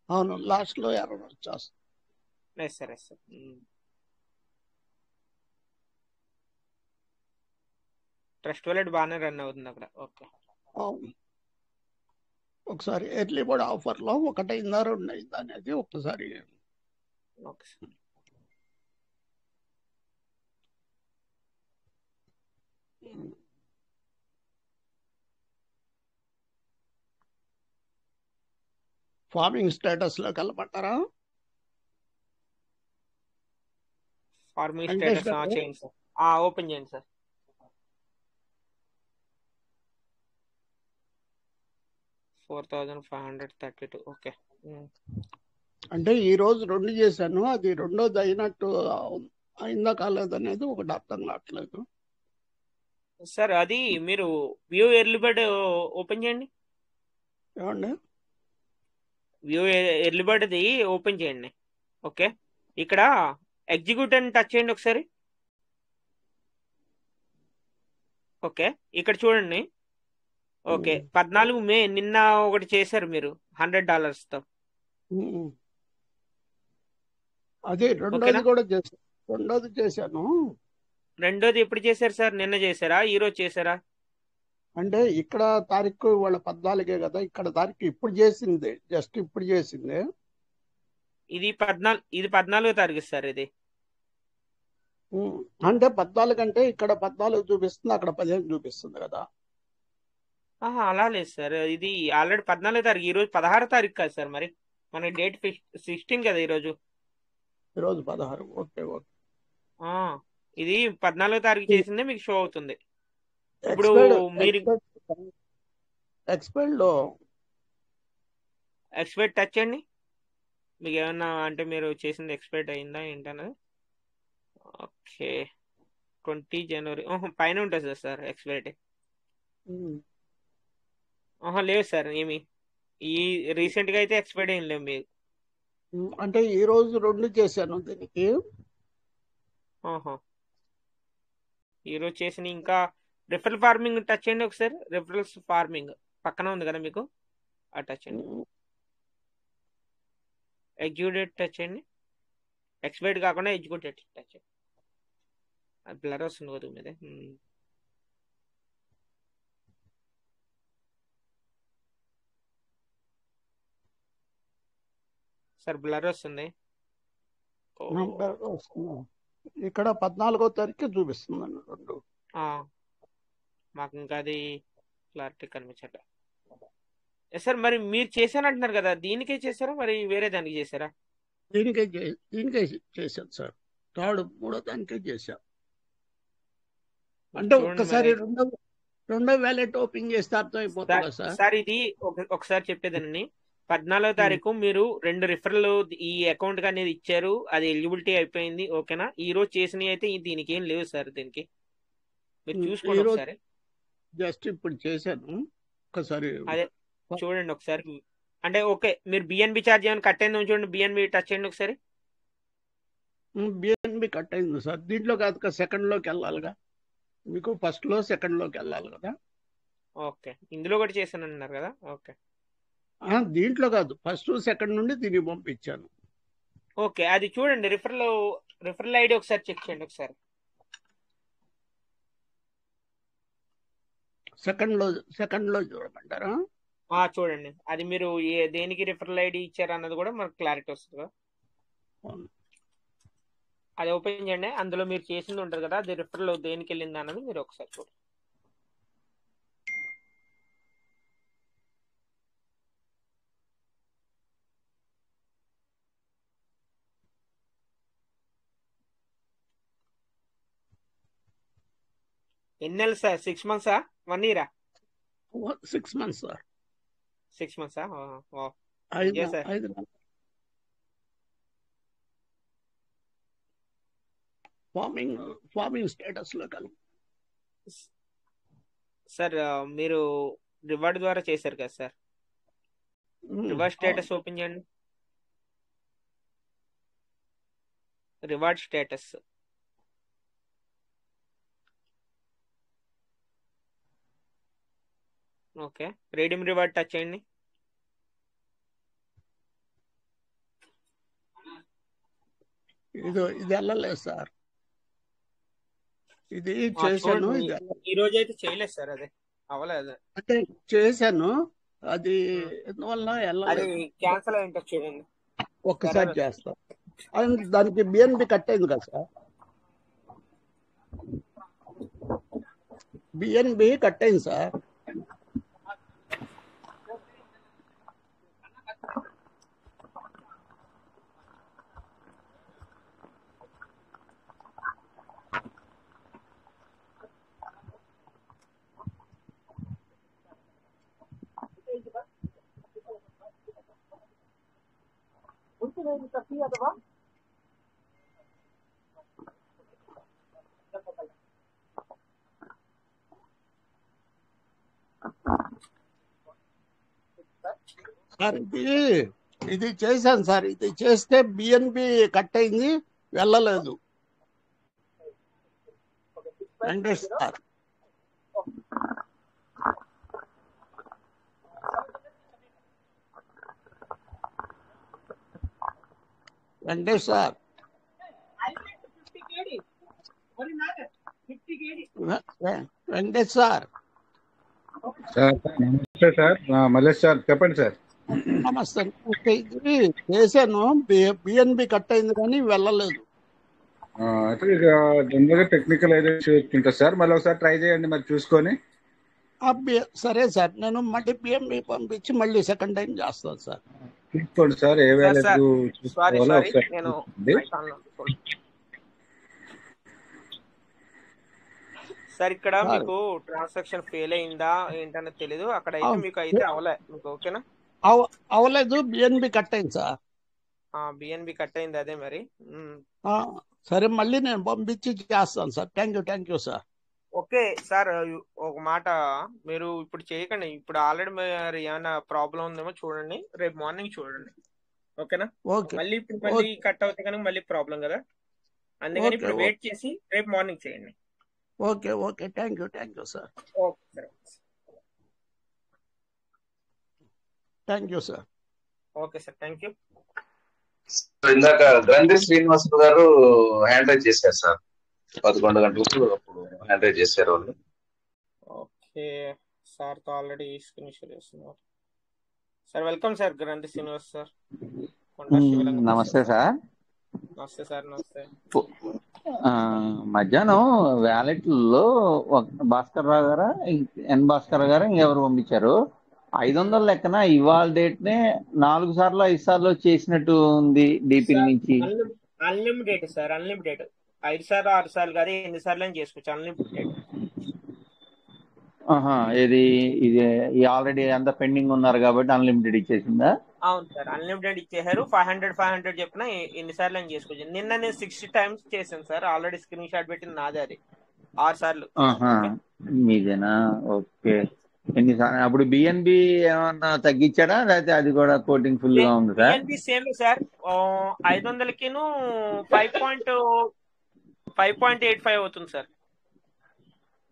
అవును, లాస్ట్ లో ఎర్రర్ వచ్చేస్తుంది. సార్ ట్రస్ట్ వాలెట్ బాగానే రన్ అవుతుంది అక్కడ. ఓకే, ఒకసారి ఎర్లీ బర్డ్ ఆఫర్ లో 1.2 అనేది ఒకసారి. Okay sir. ఫార్మింగ్ స్టేటస్ లోకి వెళ్ళమంటారా? ఫార్మింగ్ వెంకటేష్ స్టేటస్ గారు, చేయండి సార్. ఓపెన్ చేయండి సార్. 4532. ఓకే. అంటే ఈ రోజు 2 చేశాను, అది రెండోది అయినట్టు అయిందా కాలేదు అనేది ఒకటి అర్థం కావట్లేదు. సార్ అది మీరు వ్యూ ఎర్లీ బర్డ్ ఓపెన్ చేయండి. ఏమండి? వ్యూ ఎర్లీ బర్డ్ది ఓపెన్ చేయండి. ఓకే, ఇక్కడ ఎగ్జిక్యూట్ అని టచ్ చేయండి ఒకసారి. ఓకే, ఇక్కడ చూడండి. ఓకే, 14 మే నిన్న ఒకటి చేశారు మీరు $100 తో. అదే రెండోది కూడా చేశాను. రెండోది చేశాను. రెండోది ఎప్పుడు చేశారు సార్? నిన్న చేశారా, ఈ రోజు చేశారా? అంటే ఇక్కడ తారీఖు వాళ్ళ 14 కదా, ఇక్కడ తారీఖు ఇప్పుడు చేసింది, జస్ట్ ఇప్పుడు చేసింది. ఇది 14వ తారీఖు సార్. ఇది అంటే 14 అంటే ఇక్కడ 14 చూపిస్తుంది, అక్కడ 15 చూపిస్తుంది కదా. అలా లేదు సార్, ఇది ఆల్రెడీ 14వ తారీఖు. ఈ రోజు 16వ తారీఖు కాదు సార్. మరి మన డేట్ 16 కదా ఈరోజు. ఈరోజు 16. Okay okay. ఇది 14వ తారీఖు చేసిందే మీకు షో అవుతుంది. ఇప్పుడు మీరు ఎక్స్పైర్డ్ టచ్ చేయండి. మీకు ఏమన్నా అంటే మీరు చేసింది ఎక్స్పైర్డ్ అయిందా ఏంటన్నది. ఓకే, 20 జనవరి పైన ఉంటుంది సార్ ఎక్స్పైర్డ్. లేదు సార్, ఏమి ఈ రీసెంట్ గా అయితే ఎక్స్పైర్డ్ ఏం లేవు మీకు. అంటే ఈ రోజు 2 చేశాను దీనికి. ఈ రోజు చేసిన ఇంకా రిఫరల్ ఫార్మింగ్ టచ్ చేయండి ఒకసారి. రిఫరల్స్ ఫార్మింగ్ పక్కన ఉంది కదా మీకు, ఆ టచ్ చేయండి. ఎగ్జిక్యూటెడ్ టచ్ చేయండి. ఎక్స్పైర్డ్ కాకుండా ఎగ్జిక్యూటెడ్ టచ్ చేయండి. అది బ్లర్ వస్తుంది కదా మీద. సార్ బ్లర్ వస్తుంది. ఇక్కడ 14వ తారీఖు చూపిస్తుందండి 2. మాకు ఇంకా అది క్లారిటీ కనిపించట్లే సార్. మరి మీరు చేశానంటున్నారు కదా, దీనికే చేశారా మరి వేరే దానికి చేశారా? దీనికే చేశాను సార్. 3వ దానికే చేశాను. అంటే ఒక్కసారి రెండో వ్యాలెట్ ఓపెన్ చేస్తే అర్థమైపోతుందా సార్? సార్ ఇది ఒకసారి చెప్పేదాన్ని. 14వ తారీఖు మీరు 2 రిఫరల్ ఈ అకౌంట్ అనేది ఇచ్చారు, అది ఎలిజిబిలిటీ అయిపోయింది. ఓకేనా? ఈ రోజు చేసినవి అయితే దీనికి ఏం లేవు సార్. దీనికి మీరు చూసుకోండి ఒకసారి. జస్ట్ ఇప్పుడు చేశాను ఒకసారి. అదే చూడండి ఒకసారి. అంటే ఓకే, మీరు బిఎన్బి ఛార్జ్ ఏమైనా కట్ అయిందో చూడండి. బిఎన్బి టచ్ చేయండి ఒకసారి. బిఎన్బి కట్ అయింది సార్. దీంట్లో కాదు, సెకండ్ లోకి వెళ్ళాలిగా. మీకు ఫస్ట్ లో సెకండ్ లోకి వెళ్ళాలి కదా. ఓకే, ఇందులో కూడా చేశాను అన్నారు కదా. ఓకే, దీంట్లో కాదు, ఫస్ట్ సెకండ్ నుండి దీనికి పంపించాను. ఓకే, అది చూడండి. రిఫరల్ ఐడి ఒకసారి చెక్ చేయండి ఒకసారి. సెకండ్ లో చూడమంటారా? చూడండి. అది మీరు దేనికి రిఫరల్ ఐడి ఇచ్చారు అన్నది కూడా మనకు క్లారిటీ వస్తుంది కదా. అది ఓపెన్ చేయండి. అందులో మీరు చేసింది ఉంటుంది కదా, అది రిఫరల్ దేనికి వెళ్ళింది అన్నది మీరు ఒకసారి చూడండి. ఎన్ని నెలలు sir? 6 months 1 year? 6 months sir. 6 months sir. Farming status లో కలు సార్. మీరు రివార్డ్ ద్వారా చేశారు కదా సార్. రివార్డ్ స్టేటస్ ఓపెన్ చేయండి. Reward status. Okay, redeem reward touch చేయండి. ఇది వెళ్ళలేదు సార్. ఇది చేశాను. ఈ రోజు అయితే చేయలేదు సార్. అదే అవ్వలేదు. అంటే చేశాను, అది ఎందువల్ల వెళ్ళలేదు. క్యాన్సల్ అయింది చూడండి. ఒక్కసారి చేస్తా. దానికి బిఎన్బి కట్ అయింది కదా సార్. బిఎన్బి కట్ అయింది సార్. సార్ ఇది చేశాను సార్. ఇది చేస్తే బిఎన్బి కట్ అయింది, వెళ్ళలేదు. Venkatesh sir, Venkatesh sir, Venkatesh sir. నమస్తే సార్. మల్లేష్ సార్ చెప్పండి సార్. నమస్తే. ఇది చేశాను, బిఎన్బి కట్ అయింది కానీ వెళ్ళలేదు. అయితే జనరల్గా టెక్నికల్ ఏదో ఉంటుంది సార్, మళ్ళీ ఒకసారి ట్రై చేయండి మరి చూసుకొని. సరే సార్, నేను మళ్ళీ బిఎన్బి పంపించి మళ్ళీ సెకండ్ టైం చేస్తాను సార్. చూసుకోండి సార్, ఏ వ్యాలెట్ చూసుకోవాలో ఒకసారి. సార్ ఇక్కడ మీకు ట్రాన్సాక్షన్ ఫెయిల్ అయిందా ఏంటనేది తెలీదు. అక్కడ అయితే మీకు అయితే అవలే, మీకు ఓకేనా? అవలేదు, బిఎన్బి కట్ అయింది సార్. బిఎన్బి కట్ అయింది, అదే మరి. సరే, మళ్ళీ నేను పంపించి చేస్తాను sir. Thank you sir. Okay sir, ఒక మాట, మీరు ఇప్పుడు చేయకండి. ఇప్పుడు ఆల్రెడీ మరి ఏమైనా ప్రాబ్లం ఉందేమో చూడండి, రేపు మార్నింగ్ చూడండి, ఓకేనా? మళ్ళీ ఇప్పుడు మళ్ళీ కట్ అవుతే కనుక మళ్ళీ ప్రాబ్లం కదా, అందుకని ఇప్పుడు వెయిట్ చేసి రేపు మార్నింగ్ చేయండి. Okay thank you sir. Okay sir, thank you sir. Okay sir, thank you. ఇందాక గ్రంథి శ్రీనివాస్ గారు హ్యాండ్ రైజ్ చేశారు సార్, 11 గంటలకు అప్పుడు హ్యాండ్ రైజ్ చేశారు వాళ్ళు. ఓకే సార్, తో ఆల్రెడీ స్క్రీన్ షేర్ చేస్తున్నారు సార్. వెల్కమ్ సార్, గ్రంథి శ్రీనివాస్ సార్. నమస్తే సార్. నమస్తే సార్. నమస్తే. మధ్యాహ్నం వ్యాలెట్లో భాస్కర్ రావు గారా, భాస్కర్ గారు ఇంకెవరు పంపించారు 500 లెక్కన ఇవాళ డేట్ నే 4 సార్లు 5 సార్లు చేసినట్టు ఉంది డిపిల్ నుంచి. Unlimited sir, unlimited. 5 సార్లు 6 సార్లు కాదు, ఎన్ని సార్లు చేసుకోవచ్చు, అన్లిమిటెడ్. ఇది ఆల్రెడీ అంతా పెండింగ్ ఉన్నారు కాబట్టి అన్లిమిటెడ్ ఇచ్చేసిందా? అవును సార్, అన్లిమిటెడ్ ఇచ్చేసారు. 500 చెప్పినా ఎన్నిసార్లు అని చేసుకోవచ్చు. నిన్న నేను 60 times చేశాను సార్, ఆల్రెడీ స్క్రీన్ షాట్ పెట్టింది నాదే, అది 6 సార్లు. మీదేనా? ఓకే. ఎన్నిసార్లు అప్పుడు బిఎన్బి ఏమన్నా తగ్గించాడా, లేకపోతే అది కూడా కోటింగ్ ఫుల్ గా ఉంది సార్? బిఎన్బి సేమ్ సార్, 500కి 5.85 అవుతుంది సార్.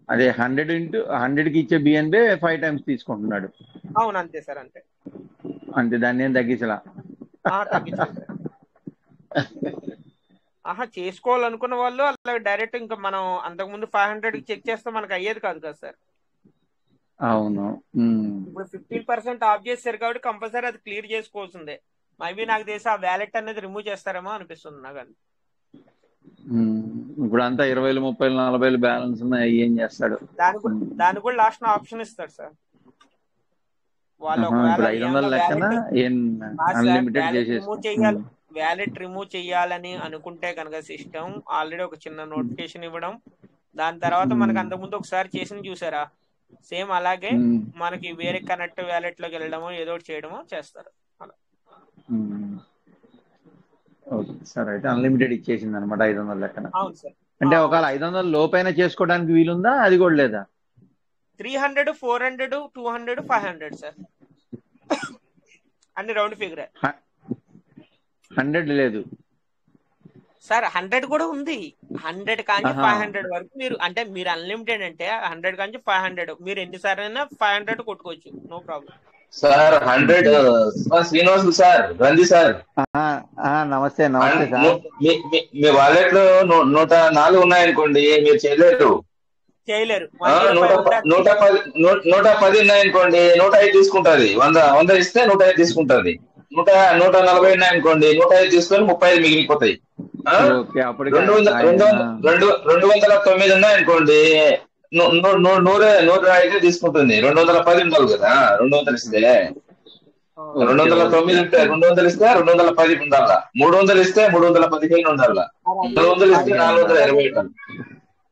అదే 100కి ఇచ్చే బిఎన్బి 5 times తీసుకుంటున్నాడు. అవును, అంతే సార్, అంతే. దాన్ని ఏం తగ్గించలా? చేసుకోవాలనుకున్న వాళ్ళు అలా డైరెక్ట్ ఇంకా మనం అంతకుముందు 500కి చెక్ చేస్తే మనకు అయ్యేది కాదు కదా సార్. అవును, ఇప్పుడు 15% ఆఫ్ చేశారు కాబట్టి కంపల్సరీ అది క్లియర్ చేసుకోవాల్సిందే. మేబీ నాకు తెలిసి ఆ వ్యాలెట్ అనేది రిమూవ్ చేస్తారేమో అనిపిస్తుంది నాకు. ఇప్పుడు అంతా 20,000, 30,000, 40,000 బ్యాలెన్స్ ఉన్నాయి, ఏం చేస్తాడు? దాని కూడా లాస్ట్ ఆప్షన్ ఇస్తాడు సార్. ఇప్పుడు 500 లెక్కన అన్లిమిటెడ్ చేసేసి వ్యాలెట్ రిమూవ్ చేయాలని అనుకుంటే కనుక సిస్టమ్ ఆల్రెడీ ఒక చిన్న నోటిఫికేషన్ ఇవ్వడం, దాని తర్వాత మనకి అంతకుముందు ఒకసారి చేసి చూసారా, సేమ్ అలాగే మనకి వేరే కనెక్ట్ వ్యాలెట్ లోకి వెళ్ళడమో ఏదో ఒకటి చేయడమో చేస్తారు అలా. ఓకే సార్, అయితే అన్లిమిటెడ్ ఇచ్చేసింది అనమాట 500 లెక్కన. అవును సార్. అంటే ఒకవేళ 500 లోపైన చేసుకోవడానికి వీలుందా, అది కూడా లేదా? 300, 400, 200, 500 సార్, అన్ని రౌండ్ ఫిగర్. 100 లేదు సార్, 100 కూడా ఉంది. 100 కాంచి 500 వరకు మీరు, అంటే మీరు అన్లిమిటెడ్ అంటే 100 కాంచి 500 మీరు ఎన్నిసార్లు అయినా 500 కొట్టుకోవచ్చు, no problem sir. 100 Srinivas sir, రండి సార్. నమస్తే సార్. మీ వాలెట్ లో 104 ఉన్నాయనుకోండి, మీరు చేయలేరు. 110 ఉన్నాయనుకోండి, 105 తీసుకుంటది. 100 ఇస్తే 105 తీసుకుంటది. 140 ఉన్నాయనుకోండి, 105 తీసుకొని 35 మిగిలిపోతాయి. 209 ఉన్నాయనుకోండి, 105 తీసుకుంటుంది. 210 ఉండాలి కదా, 200 ఇస్తే 209 ఉంటే 200 ఇస్తే 210 ఉండాలా, 300 ఇస్తే 315 ఉండాలా, 400 ఇస్తే 420 ఉండాలి.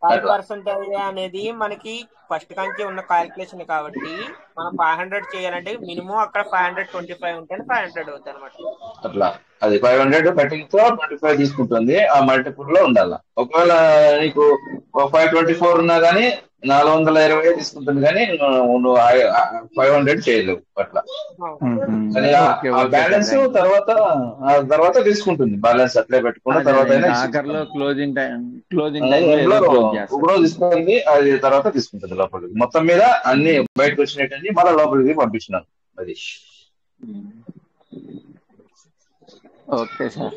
5% అనేది మనకి ఫస్ట్ కాంచి ఉన్న క్యాల్కులేషన్ కాబట్టి మనం 500 చేయాలంటే మినిమం అక్కడ 525 ఉంటేనే 500 అవుతుంది అనమాట. అట్లా అది 500 కటింగ్ తో 25 తీసుకుంటుంది. ఆ మల్టిపుల్ లో ఉండాలి. ఒకవేళ నీకు 524 ఉన్నా గానీ 420 తీసుకుంటుంది, కానీ నువ్వు 500 చేయలేవు అట్లా. కానీ ఓకే ఆ okay sir, balance thank you. తర్వాత తీసుకుంటుంది. బ్యాలెన్స్ అట్లే పెట్టుకున్న అదే తర్వాత ఇంకా అయినా ఆఖరిలో తీసుకుంటుంది. క్లోజింగ్ టైంలో ఎండ్లో ఏదో క్లోజ్ చేస్తారు. ఒకరోజు తీసుకుంది, అది తర్వాత తీసుకుంటుంది లోపలికి. మొత్తం మీద అన్ని బయటకు వచ్చినట్టు మళ్ళీ లోపలికి పంపించినాను. అది okay sir,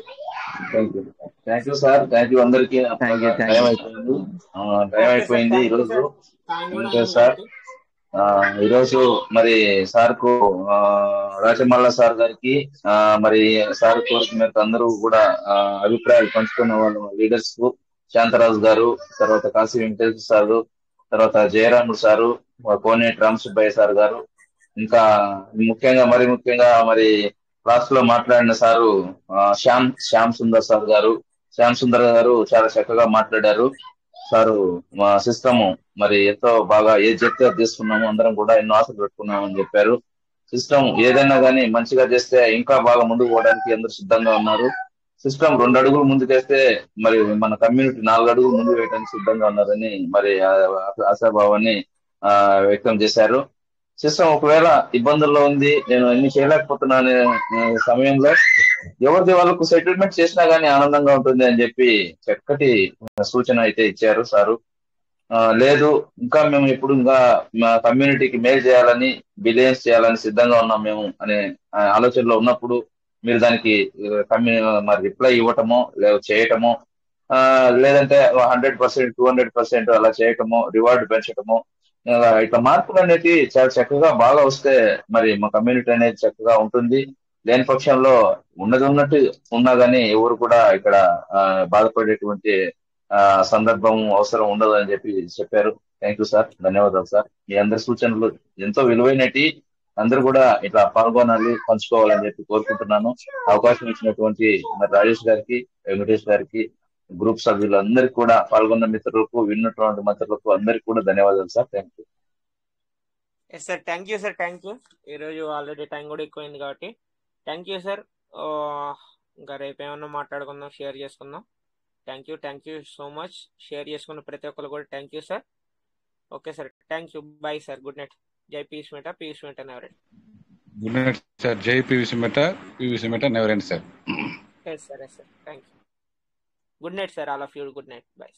thank you sir, thank you అందరికి. Thank you time sir. అయిపోయింది, ఓకే సార్, థ్యాంక్ యూ ఈరోజు. సార్. టైం కూడా ఇంకా అయింది సార్ కాబట్టి ఈరోజు మరి సార్ కు రాజమల్ల సార్ గారికి మరి సార్ కోరిక మేరకు అందరూ కూడా అభిప్రాయాలు పంచుకున్న వాళ్ళ లీడర్స్ కు, శాంతరాజు గారు, తర్వాత కాశీ వెంకటేశ్వర సారు, తర్వాత జయరాముడు సారు, కోనేటి రామసుబ్బయ్య సార్ గారు, ఇంకా ముఖ్యంగా మరి క్లాస్ లో మాట్లాడిన సారు శ్యామ్ సుందర్ సార్ గారు. శ్యామ్ సుందర్ గారు చాలా చక్కగా మాట్లాడారు. సారు మా సిస్టమ్ మరి ఎంతో బాగా ఏది చెప్తే అది తీసుకున్నాము, అందరం కూడా ఎన్నో ఆశలు పెట్టుకున్నాము అని చెప్పారు. సిస్టమ్ ఏదైనా కానీ మంచిగా చేస్తే ఇంకా బాగా ముందుకు పోవడానికి అందరూ సిద్ధంగా ఉన్నారు. సిస్టమ్ 2 అడుగులు ముందుకేస్తే మరి మన కమ్యూనిటీ 4 అడుగులు ముందు వేయడానికి సిద్ధంగా ఉన్నారని మరి ఆశాభావాన్ని వ్యక్తం చేశారు. సిస్టమ్ ఒకవేళ ఇబ్బందుల్లో ఉంది, నేను ఎన్ని చేయలేకపోతున్నానే సమయంలో ఎవరిది వాళ్ళకు సెటిల్మెంట్ చేసినా గానీ ఆనందంగా ఉంటుంది అని చెప్పి చక్కటి సూచన అయితే ఇచ్చారు సారు. లేదు ఇంకా మేము ఇప్పుడు ఇంకా మా కమ్యూనిటీకి మేలు చేయాలని, బిలియన్స్ చేయాలని సిద్ధంగా ఉన్నాం మేము అనే ఆలోచనలో ఉన్నప్పుడు మీరు దానికి మరి రిప్లై ఇవ్వటమో చేయటమో, లేదంటే 100%, 200% అలా చేయటమో, రివార్డు పెంచటమో, ఇట్లా మార్పులు అనేది చాలా చక్కగా బాగా వస్తే మరి మా కమ్యూనిటీ అనేది చక్కగా ఉంటుంది. లేని పక్షంలో ఉన్నట్టు ఉన్నా గానీ ఎవరు కూడా ఇక్కడ బాధపడేటువంటి సందర్భం అవసరం ఉండదు అని చెప్పారు. థ్యాంక్ యూ సార్, ధన్యవాదాలు సార్. మీ అందరి సూచనలు ఎంతో విలువైనటి. అందరూ కూడా ఇట్లా పాల్గొనాలి, పంచుకోవాలని చెప్పి కోరుకుంటున్నాను. అవకాశం ఇచ్చినటువంటి మరి రాజేష్ గారికి, వెంకటేష్ గారికి, గ్రూప్ సభ్యులందరికీ కూడా, పాల్గొన్న మిత్రులకు, విన్నటువంటి మిత్రులకు అందరికీ కూడా ధన్యవాదాలు sir. Thank you. Yes sir, thank you sir, thank you. ఈరోజు ఆల్రెడీ టైం కూడా ఎక్కువైంది కాబట్టి థ్యాంక్ యూ సార్. ఇంకా రేపు ఏమన్నా మాట్లాడుకుందాం, షేర్ చేసుకుందాం. Thank you so much. Share చేసుకున్న ప్రతి ఒక్కరు కూడా thank you sir. Okay sir, thank you. Bye sir, good night. జై Piyush Mehta, Piyush Mehta never end. Good night sir. జై Piyush Mehta never end sir. Yes sir, thank you. Good night sir, all of you. Good night, bye.